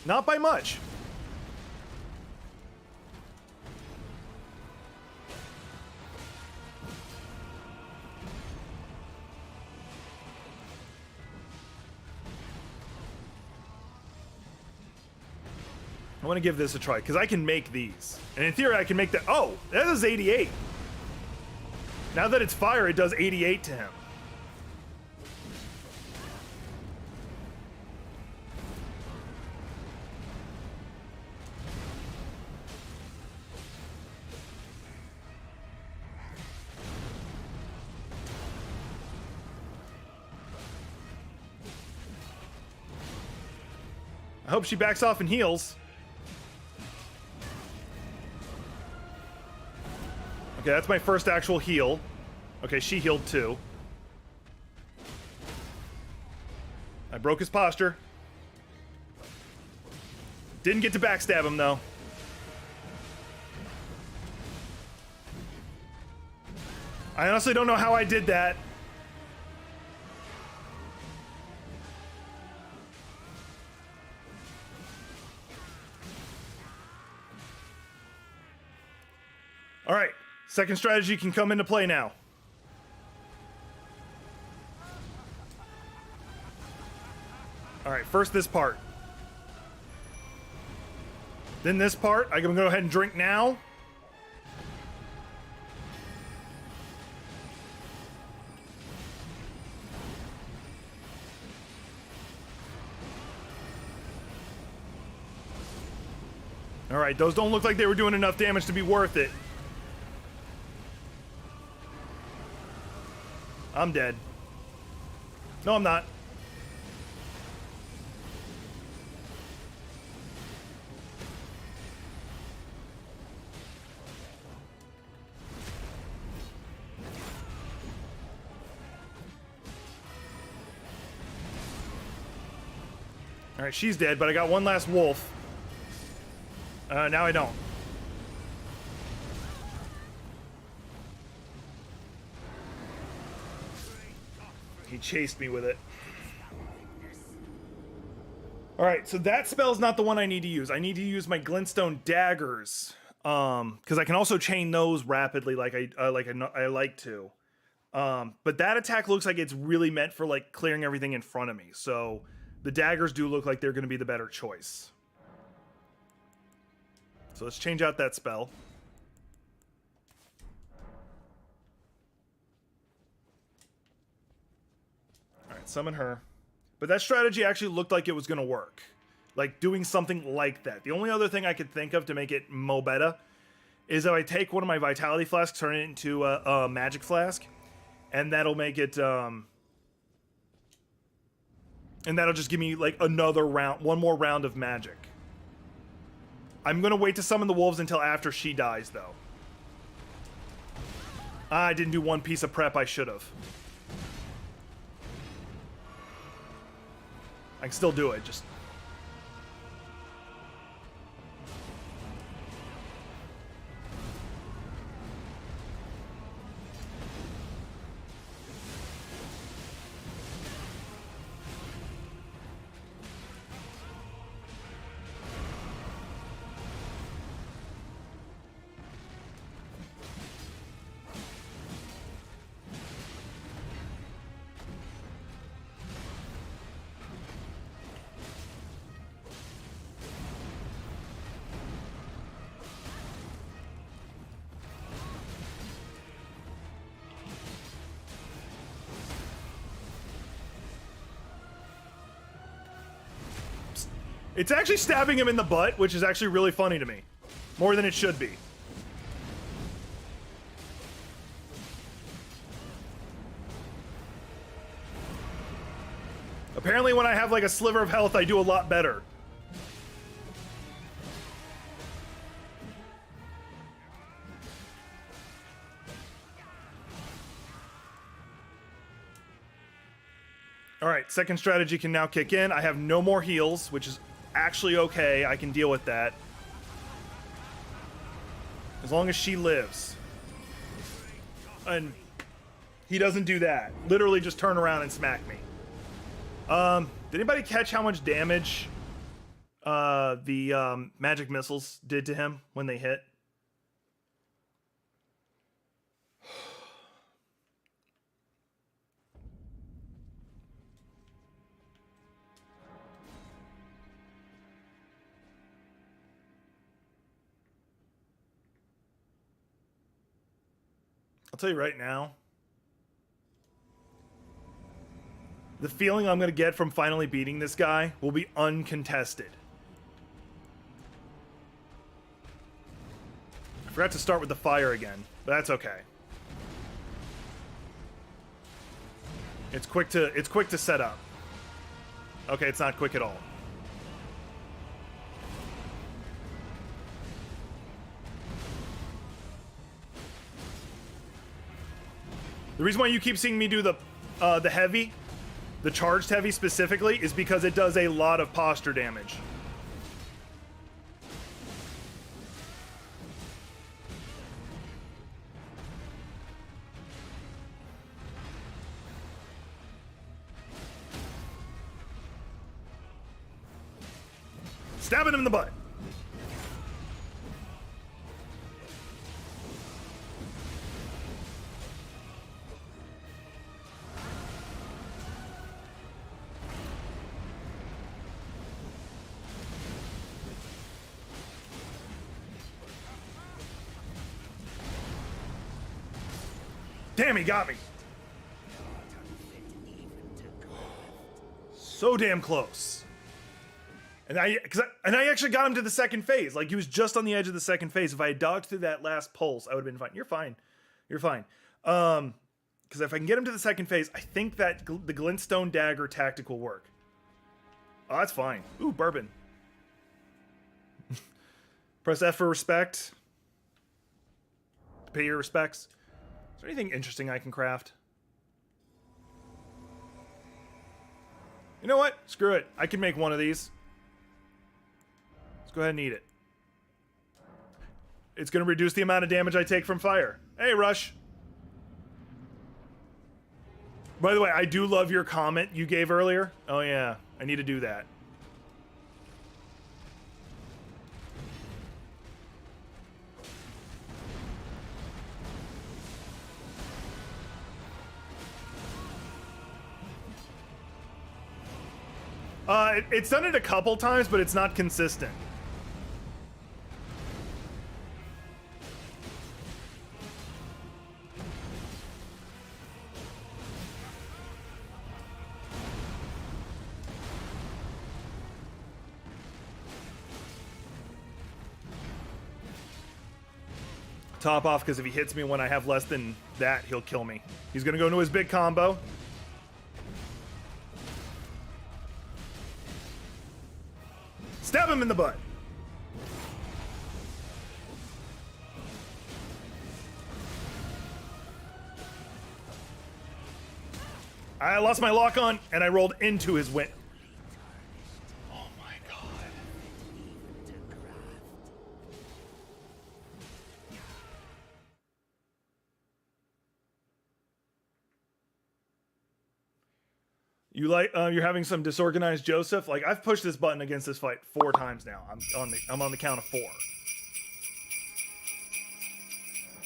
Not by much. I want to give this a try, because I can make these. And in theory, I can make that... Oh, that is 88. Now that it's fire, it does 88 to him. I hope she backs off and heals. Okay, that's my first actual heal. Okay, she healed too. I broke his posture. Didn't get to backstab him though. I honestly don't know how I did that. All right, second strategy can come into play now. All right, first this part. Then this part, I can go ahead and drink now. All right, those don't look like they were doing enough damage to be worth it. I'm dead. No, I'm not. All right, she's dead, but I got one last wolf. Now I don't. He chased me with it. Alright, so that spell's not the one I need to use. I need to use my glintstone daggers. Because I can also chain those rapidly like I like to. But that attack looks like it's really meant for like clearing everything in front of me. So the daggers do look like they're going to be the better choice. So let's change out that spell. Alright, summon her. But that strategy actually looked like it was going to work. Like, doing something like that. The only other thing I could think of to make it mo better is if I take one of my Vitality Flasks, turn it into a Magic Flask, and that'll make it, and that'll just give me, like, another round, one more round of magic. I'm going to wait to summon the wolves until after she dies, though. I didn't do one piece of prep I should have. I can still do it, just... It's actually stabbing him in the butt, which is actually really funny to me. More than it should be. Apparently when I have like a sliver of health, I do a lot better. Alright, second strategy can now kick in. I have no more heals, which is actually okay. I can deal with that. As long as she lives. And he doesn't do that. Literally just turn around and smack me. Did anybody catch how much damage the magic missiles did to him when they hit? I'll tell you right now. The feeling I'm going to get from finally beating this guy will be uncontested. I forgot to start with the fire again, but that's okay. It's quick to set up. Okay, it's not quick at all. The reason why you keep seeing me do the heavy, the charged heavy specifically, is because it does a lot of posture damage. Stabbing him in the butt. Damn, he got me. So damn close. And I actually got him to the second phase. Like, he was just on the edge of the second phase. If I had dodged through that last pulse, I would have been fine. You're fine. You're fine. Because if I can get him to the second phase, I think that the glintstone dagger tactic will work. Oh, that's fine. Ooh, bourbon. Press F for respect. To pay your respects. Is there anything interesting I can craft? You know what? Screw it. I can make one of these. Let's go ahead and eat it. It's going to reduce the amount of damage I take from fire. Hey, Rush. By the way, I do love your comment you gave earlier. Oh, yeah. I need to do that. It's done it a couple times, but it's not consistent. Top off, because if he hits me when I have less than that, he'll kill me. He's going to go into his big combo. Stab him in the butt. I lost my lock on, and I rolled into his win. Oh my god. You like you're having some disorganized Joseph? Like, I've pushed this button against this fight 4 times now. I'm on the count of 4.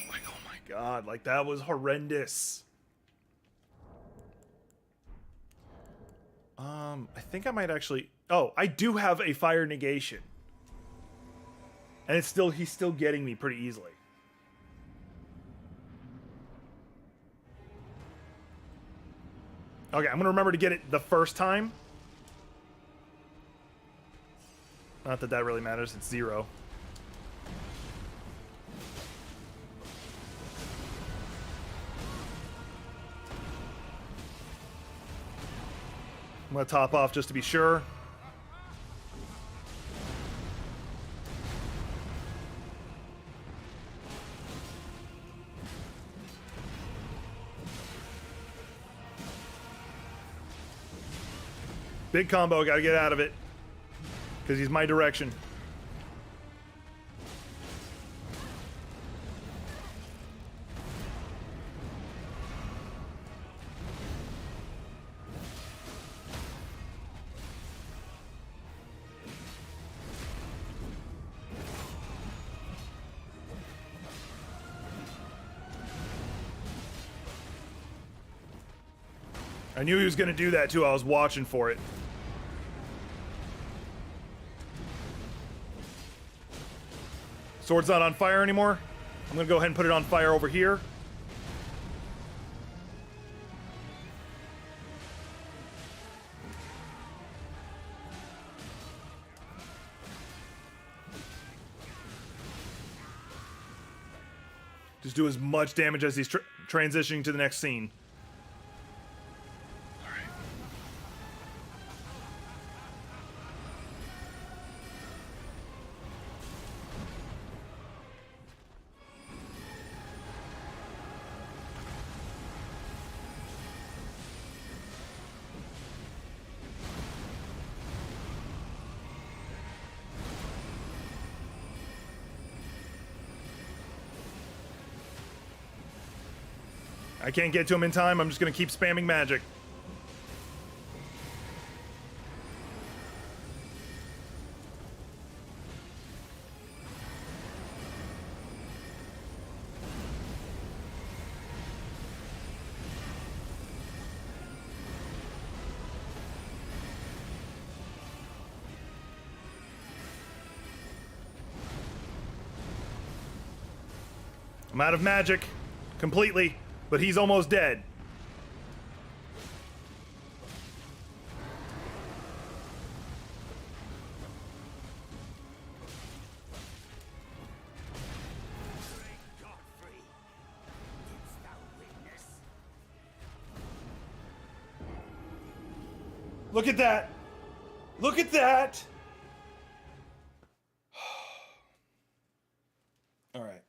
Like, oh my god, like that was horrendous. I think I might actually. Oh, I do have a fire negation, and he's still getting me pretty easily. Okay, I'm gonna remember to get it the first time. Not that that really matters, it's 0. I'm gonna top off just to be sure. Big combo, gotta get out of it. Because he's my direction. I knew he was gonna do that too, I was watching for it. Sword's not on fire anymore. I'm gonna go ahead and put it on fire over here. Just do as much damage as he's transitioning to the next scene. I can't get to him in time. I'm just going to keep spamming magic. I'm out of magic completely. But he's almost dead. Look at that. Look at that. All right.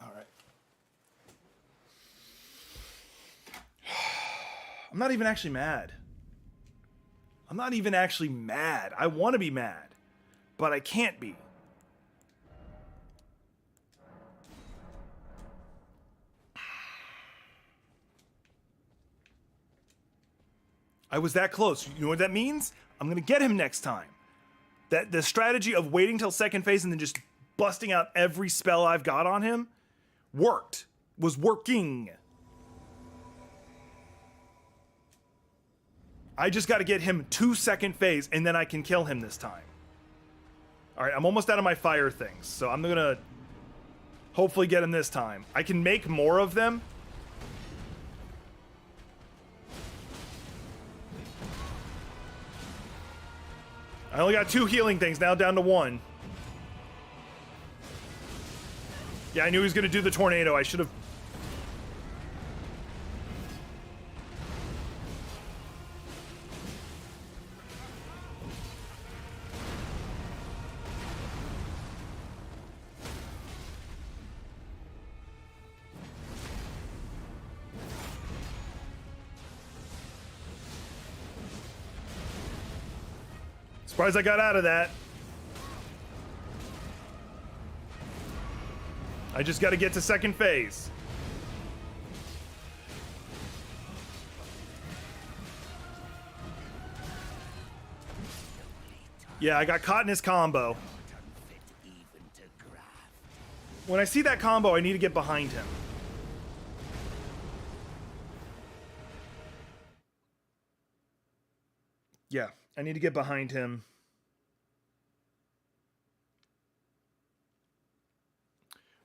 All right. I'm not even actually mad. I'm not even actually mad. I want to be mad, but I can't be. I was that close. You know what that means? I'm going to get him next time. That the strategy of waiting till second phase and then just busting out every spell I've got on him worked. Was working. I just got to get him to second phase, and then I can kill him this time. All right, I'm almost out of my fire things, so I'm going to hopefully get him this time. I can make more of them. I only got 2 healing things, now down to 1. Yeah, I knew he was going to do the tornado. I should have... Surprised I got out of that. I just got to get to second phase. Yeah, I got caught in his combo. When I see that combo, I need to get behind him. Yeah, I need to get behind him.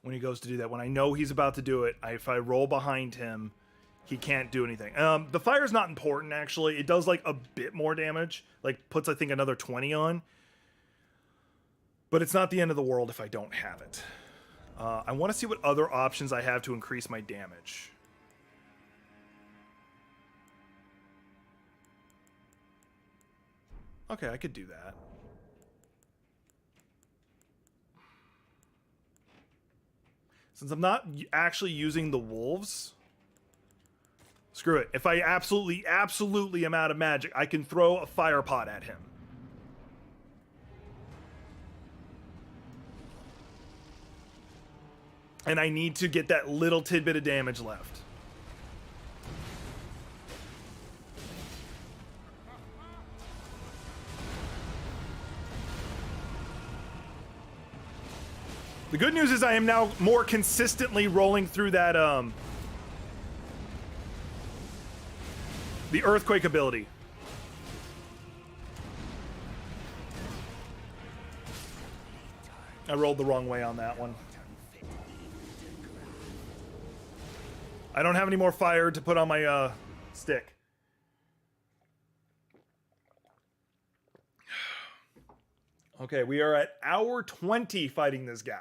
When he goes to do that, when I know he's about to do it, if I roll behind him, he can't do anything. The fire's not important, actually. It does, like, a bit more damage. Like, puts, I think, another 20 on. But it's not the end of the world if I don't have it. I want to see what other options I have to increase my damage. Okay, I could do that. Since I'm not actually using the wolves, screw it. If I absolutely am out of magic, I can throw a fire pot at him. And I need to get that little tidbit of damage left. The good news is I am now more consistently rolling through that, the earthquake ability. I rolled the wrong way on that one. I don't have any more fire to put on my, stick. Okay, we are at hour 20 fighting this guy.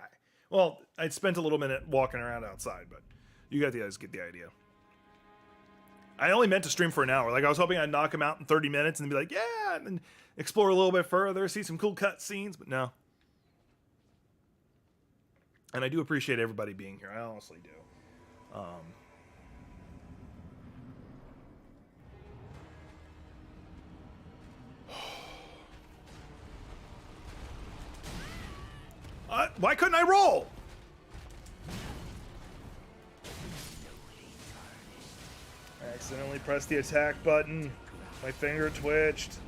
Well, I spent a little minute walking around outside, but you guys get the idea. I only meant to stream for an hour. Like, I was hoping I'd knock him out in 30 minutes and be like, yeah, and then explore a little bit further, see some cool cut scenes, but no. And I do appreciate everybody being here. I honestly do. Why couldn't I roll? I accidentally pressed the attack button. My finger twitched.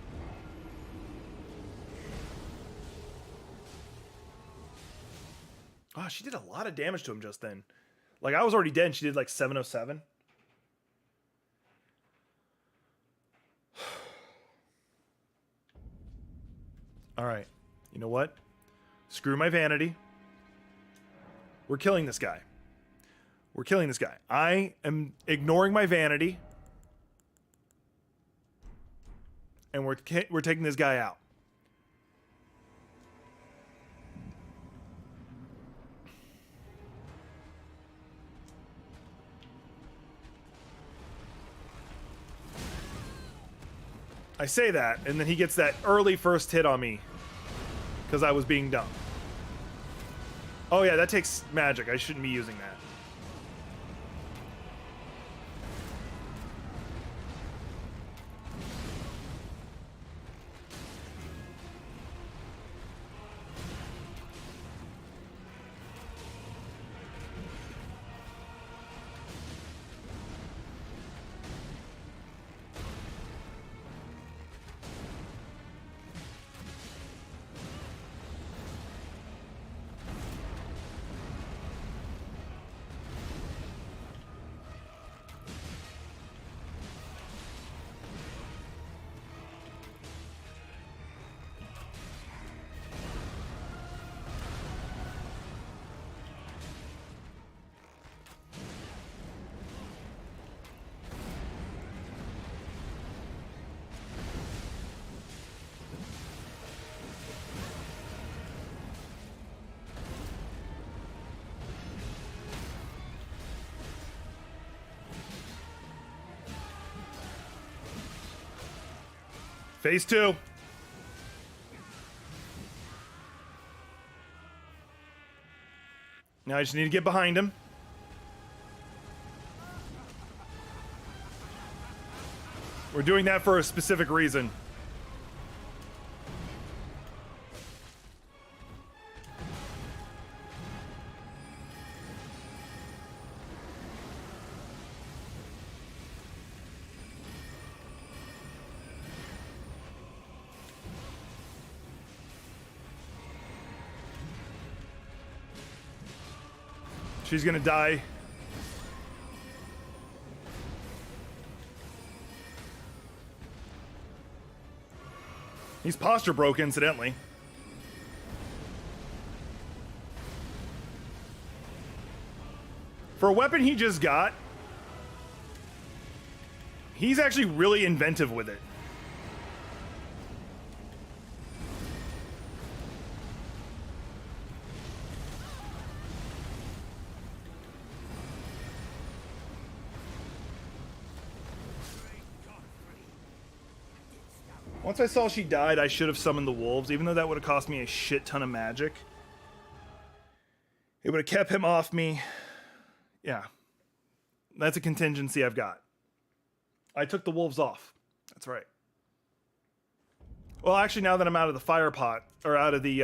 Oh, she did a lot of damage to him just then. Like, I was already dead and she did like 707. Alright. You know what? Screw my vanity. We're killing this guy. We're killing this guy. I am ignoring my vanity. And we're taking this guy out. I say that, and then he gets that early first hit on me. Because I was being dumb. Oh yeah, that takes magic. I shouldn't be using that. Phase 2. Now I just need to get behind him. We're doing that for a specific reason. She's gonna die. He's posture broke, incidentally. For a weapon he just got, he's actually really inventive with it. Once I saw she died, I should have summoned the wolves, even though that would have cost me a shit ton of magic. It would have kept him off me. Yeah. That's a contingency I've got. I took the wolves off. That's right. Well, actually, now that I'm out of the fire pot, or out of the,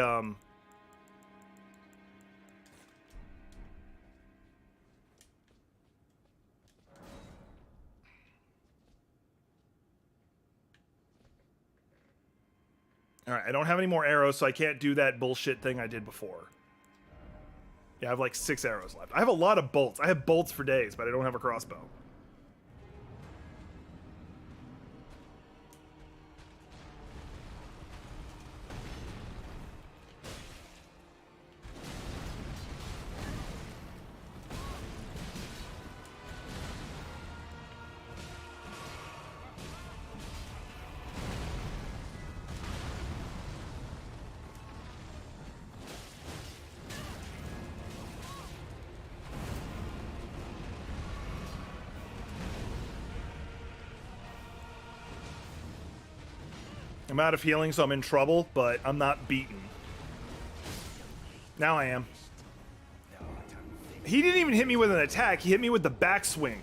Alright, I don't have any more arrows, so I can't do that bullshit thing I did before. Yeah, I have like 6 arrows left. I have a lot of bolts. I have bolts for days, but I don't have a crossbow. I'm out of healing, so I'm in trouble, but I'm not beaten. Now I am. He didn't even hit me with an attack. He hit me with the backswing.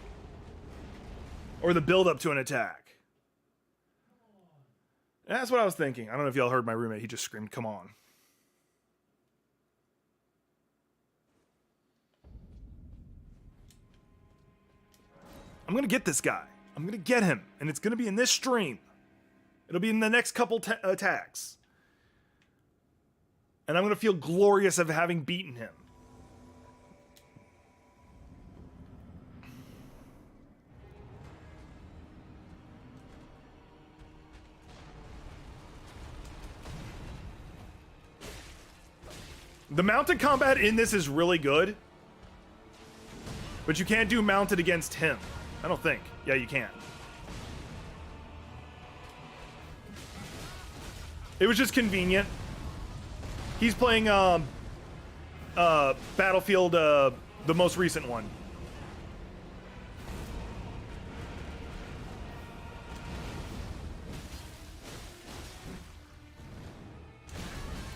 Or the build-up to an attack. That's what I was thinking. I don't know if y'all heard my roommate. He just screamed, "Come on." I'm going to get this guy. I'm going to get him. And it's going to be in this stream. It'll be in the next couple attacks. And I'm going to feel glorious of having beaten him. The mounted combat in this is really good. But you can't do mounted against him. I don't think. Yeah, you can. It was just convenient. He's playing Battlefield, the most recent one.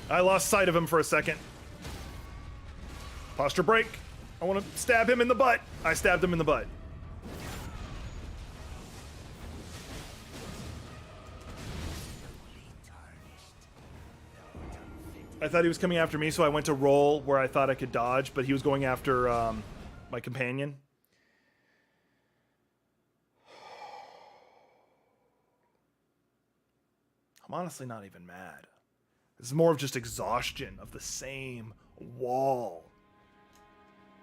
I lost sight of him for a second. Posture break. I want to stab him in the butt. I stabbed him in the butt. I thought he was coming after me, so I went to roll where I thought I could dodge, but he was going after my companion. I'm honestly not even mad. This is more of just exhaustion of the same wall.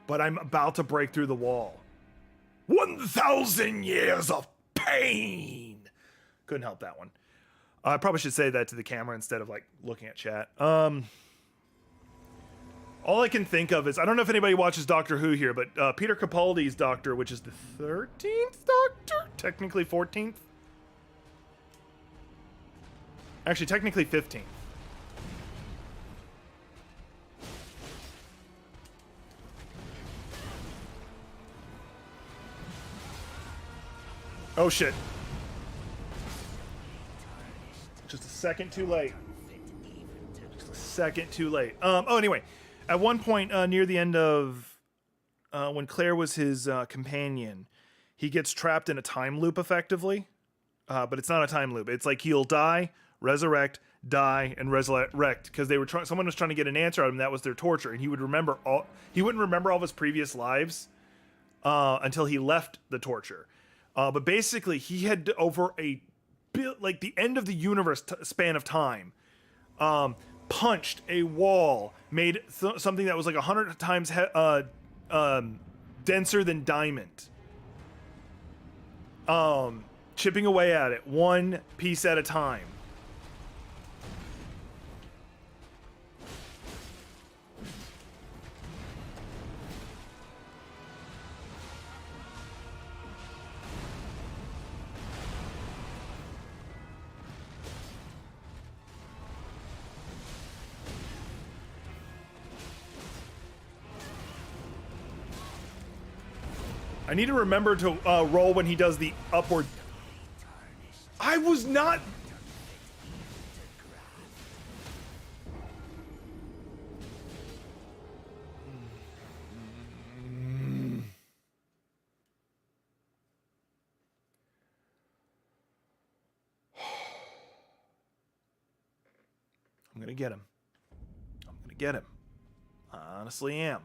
But I'm about to break through the wall. 1,000 years of pain! Couldn't help that one. I probably should say that to the camera instead of like looking at chat. All I can think of is, I don't know if anybody watches Doctor Who here, but Peter Capaldi's Doctor, which is the 13th Doctor? Technically 14th? Actually, technically 15th. Oh shit. Just a second too late. Just a second too late. Anyway, at one point near the end of when Claire was his companion, he gets trapped in a time loop effectively. But it's not a time loop. It's like he'll die, resurrect, die, and resurrect because someone was trying to get an answer out of him. That was their torture, and he wouldn't remember all of his previous lives until he left the torture. But basically, he had over like the end of the universe span of time, punched a wall, made something that was like 100 times denser than diamond, chipping away at it one piece at a time. I need to remember to roll when he does the upward. I was not. I'm gonna get him. I'm gonna get him. I honestly am.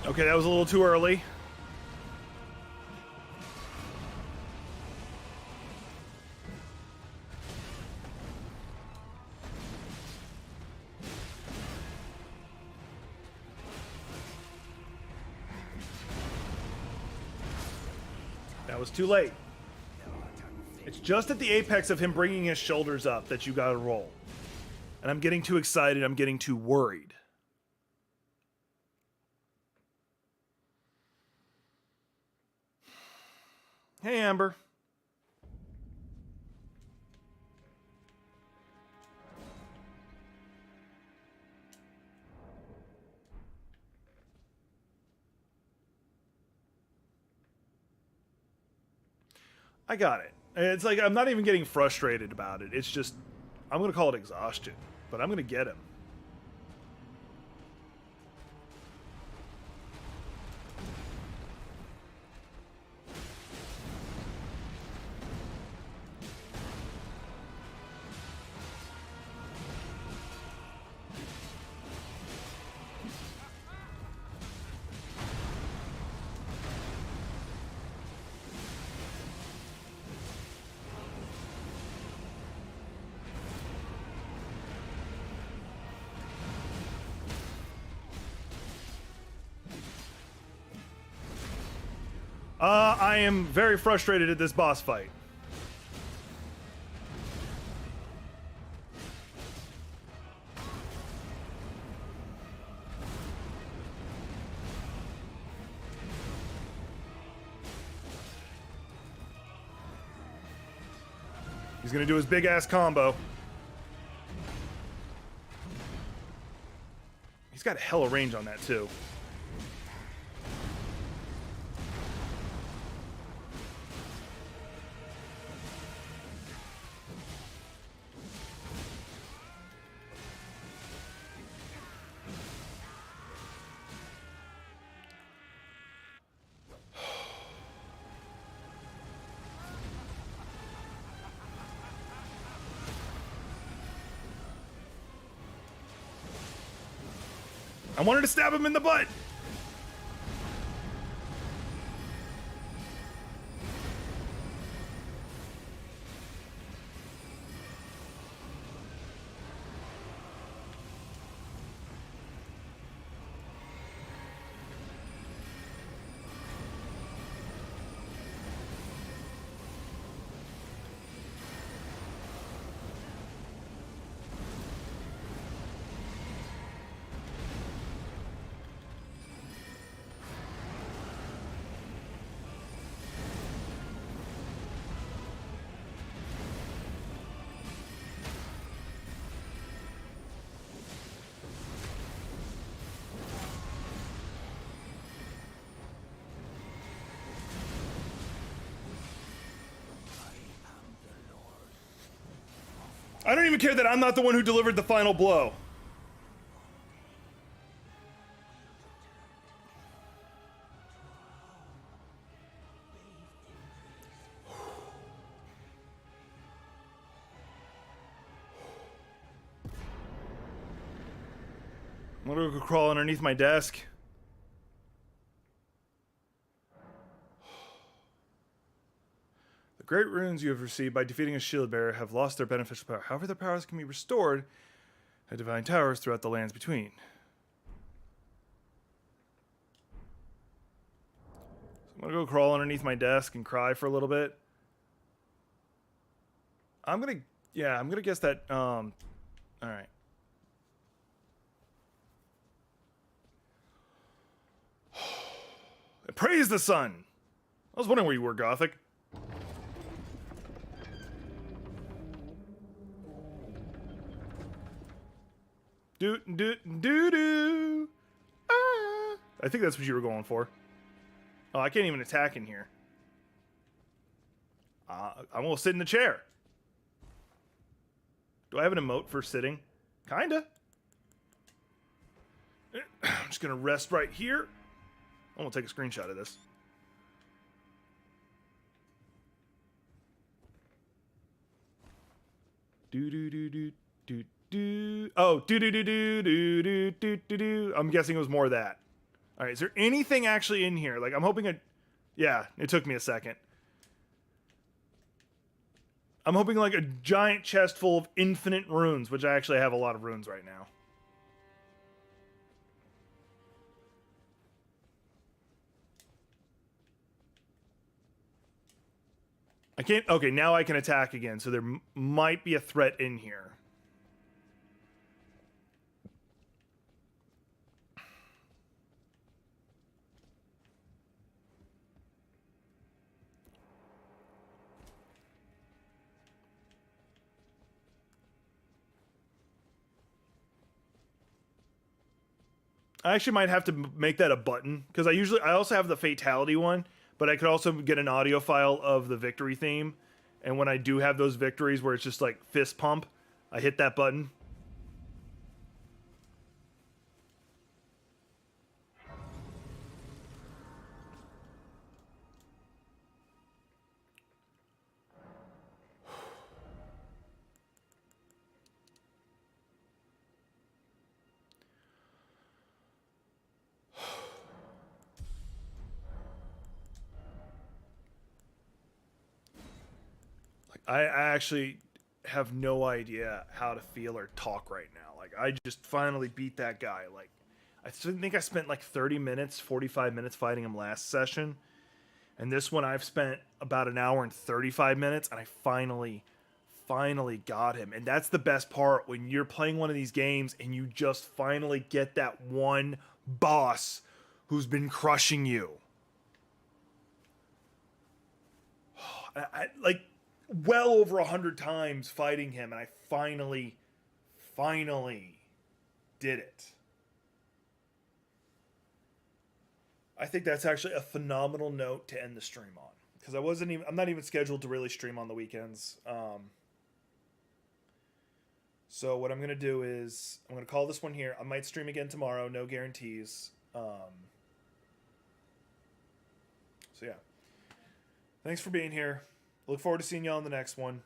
Okay, that was a little too early. That was too late. It's just at the apex of him bringing his shoulders up that you gotta roll. And I'm getting too excited. I'm getting too worried. Hey, Amber. I got it. It's like I'm not even getting frustrated about it. It's just, I'm going to call it exhaustion, but I'm going to get him. I am very frustrated at this boss fight. He's gonna do his big ass combo. He's got hella range on that too. I wanted to stab him in the butt. I don't even care that I'm not the one who delivered the final blow. I'm gonna go crawl underneath my desk. The great runes you have received by defeating a shield bearer have lost their beneficial power. However, their powers can be restored at divine towers throughout the lands between. So I'm gonna go crawl underneath my desk and cry for a little bit. I'm gonna guess that, alright. Praise the sun! I was wondering where you were, Gothic. Do. Ah. I think that's what you were going for. Oh, I can't even attack in here. I'm gonna sit in the chair. Do I have an emote for sitting? Kinda. I'm just gonna rest right here. I'm gonna take a screenshot of this. Oh, I'm guessing it was more of that. All right, is there anything actually in here? Like, I'm hoping yeah, it took me a second. I'm hoping like a giant chest full of infinite runes, which I actually have a lot of runes right now. I can't. Okay, now I can attack again, so there might be a threat in here. I actually might have to make that a button because I also have the fatality one, but I could also get an audio file of the victory theme, and when I do have those victories where it's just like fist pump, I hit that button. I actually have no idea how to feel or talk right now. Like I just finally beat that guy. Like I think I spent like 30 minutes, 45 minutes fighting him last session. And this one I've spent about an hour and 35 minutes and I finally got him. And that's the best part when you're playing one of these games and you just finally get that one boss who's been crushing you. Like well over 100 times fighting him, and I finally did it. I think that's actually a phenomenal note to end the stream on because I'm not even scheduled to really stream on the weekends. So what I'm gonna do is I'm gonna call this one here. I might stream again tomorrow, no guarantees. So yeah, thanks for being here. Look forward to seeing y'all in the next one.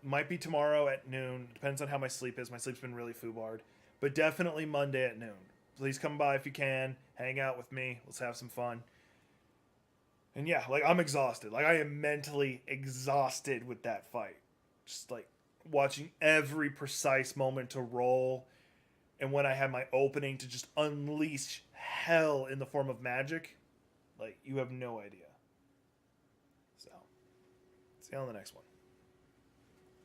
Might be tomorrow at noon. Depends on how my sleep is. My sleep's been really foobarred. But definitely Monday at noon. Please come by if you can. Hang out with me. Let's have some fun. And yeah, like I'm exhausted. Like I am mentally exhausted with that fight. Just like watching every precise moment to roll. And when I had my opening to just unleash hell in the form of magic. Like you have no idea. So, see you on the next one.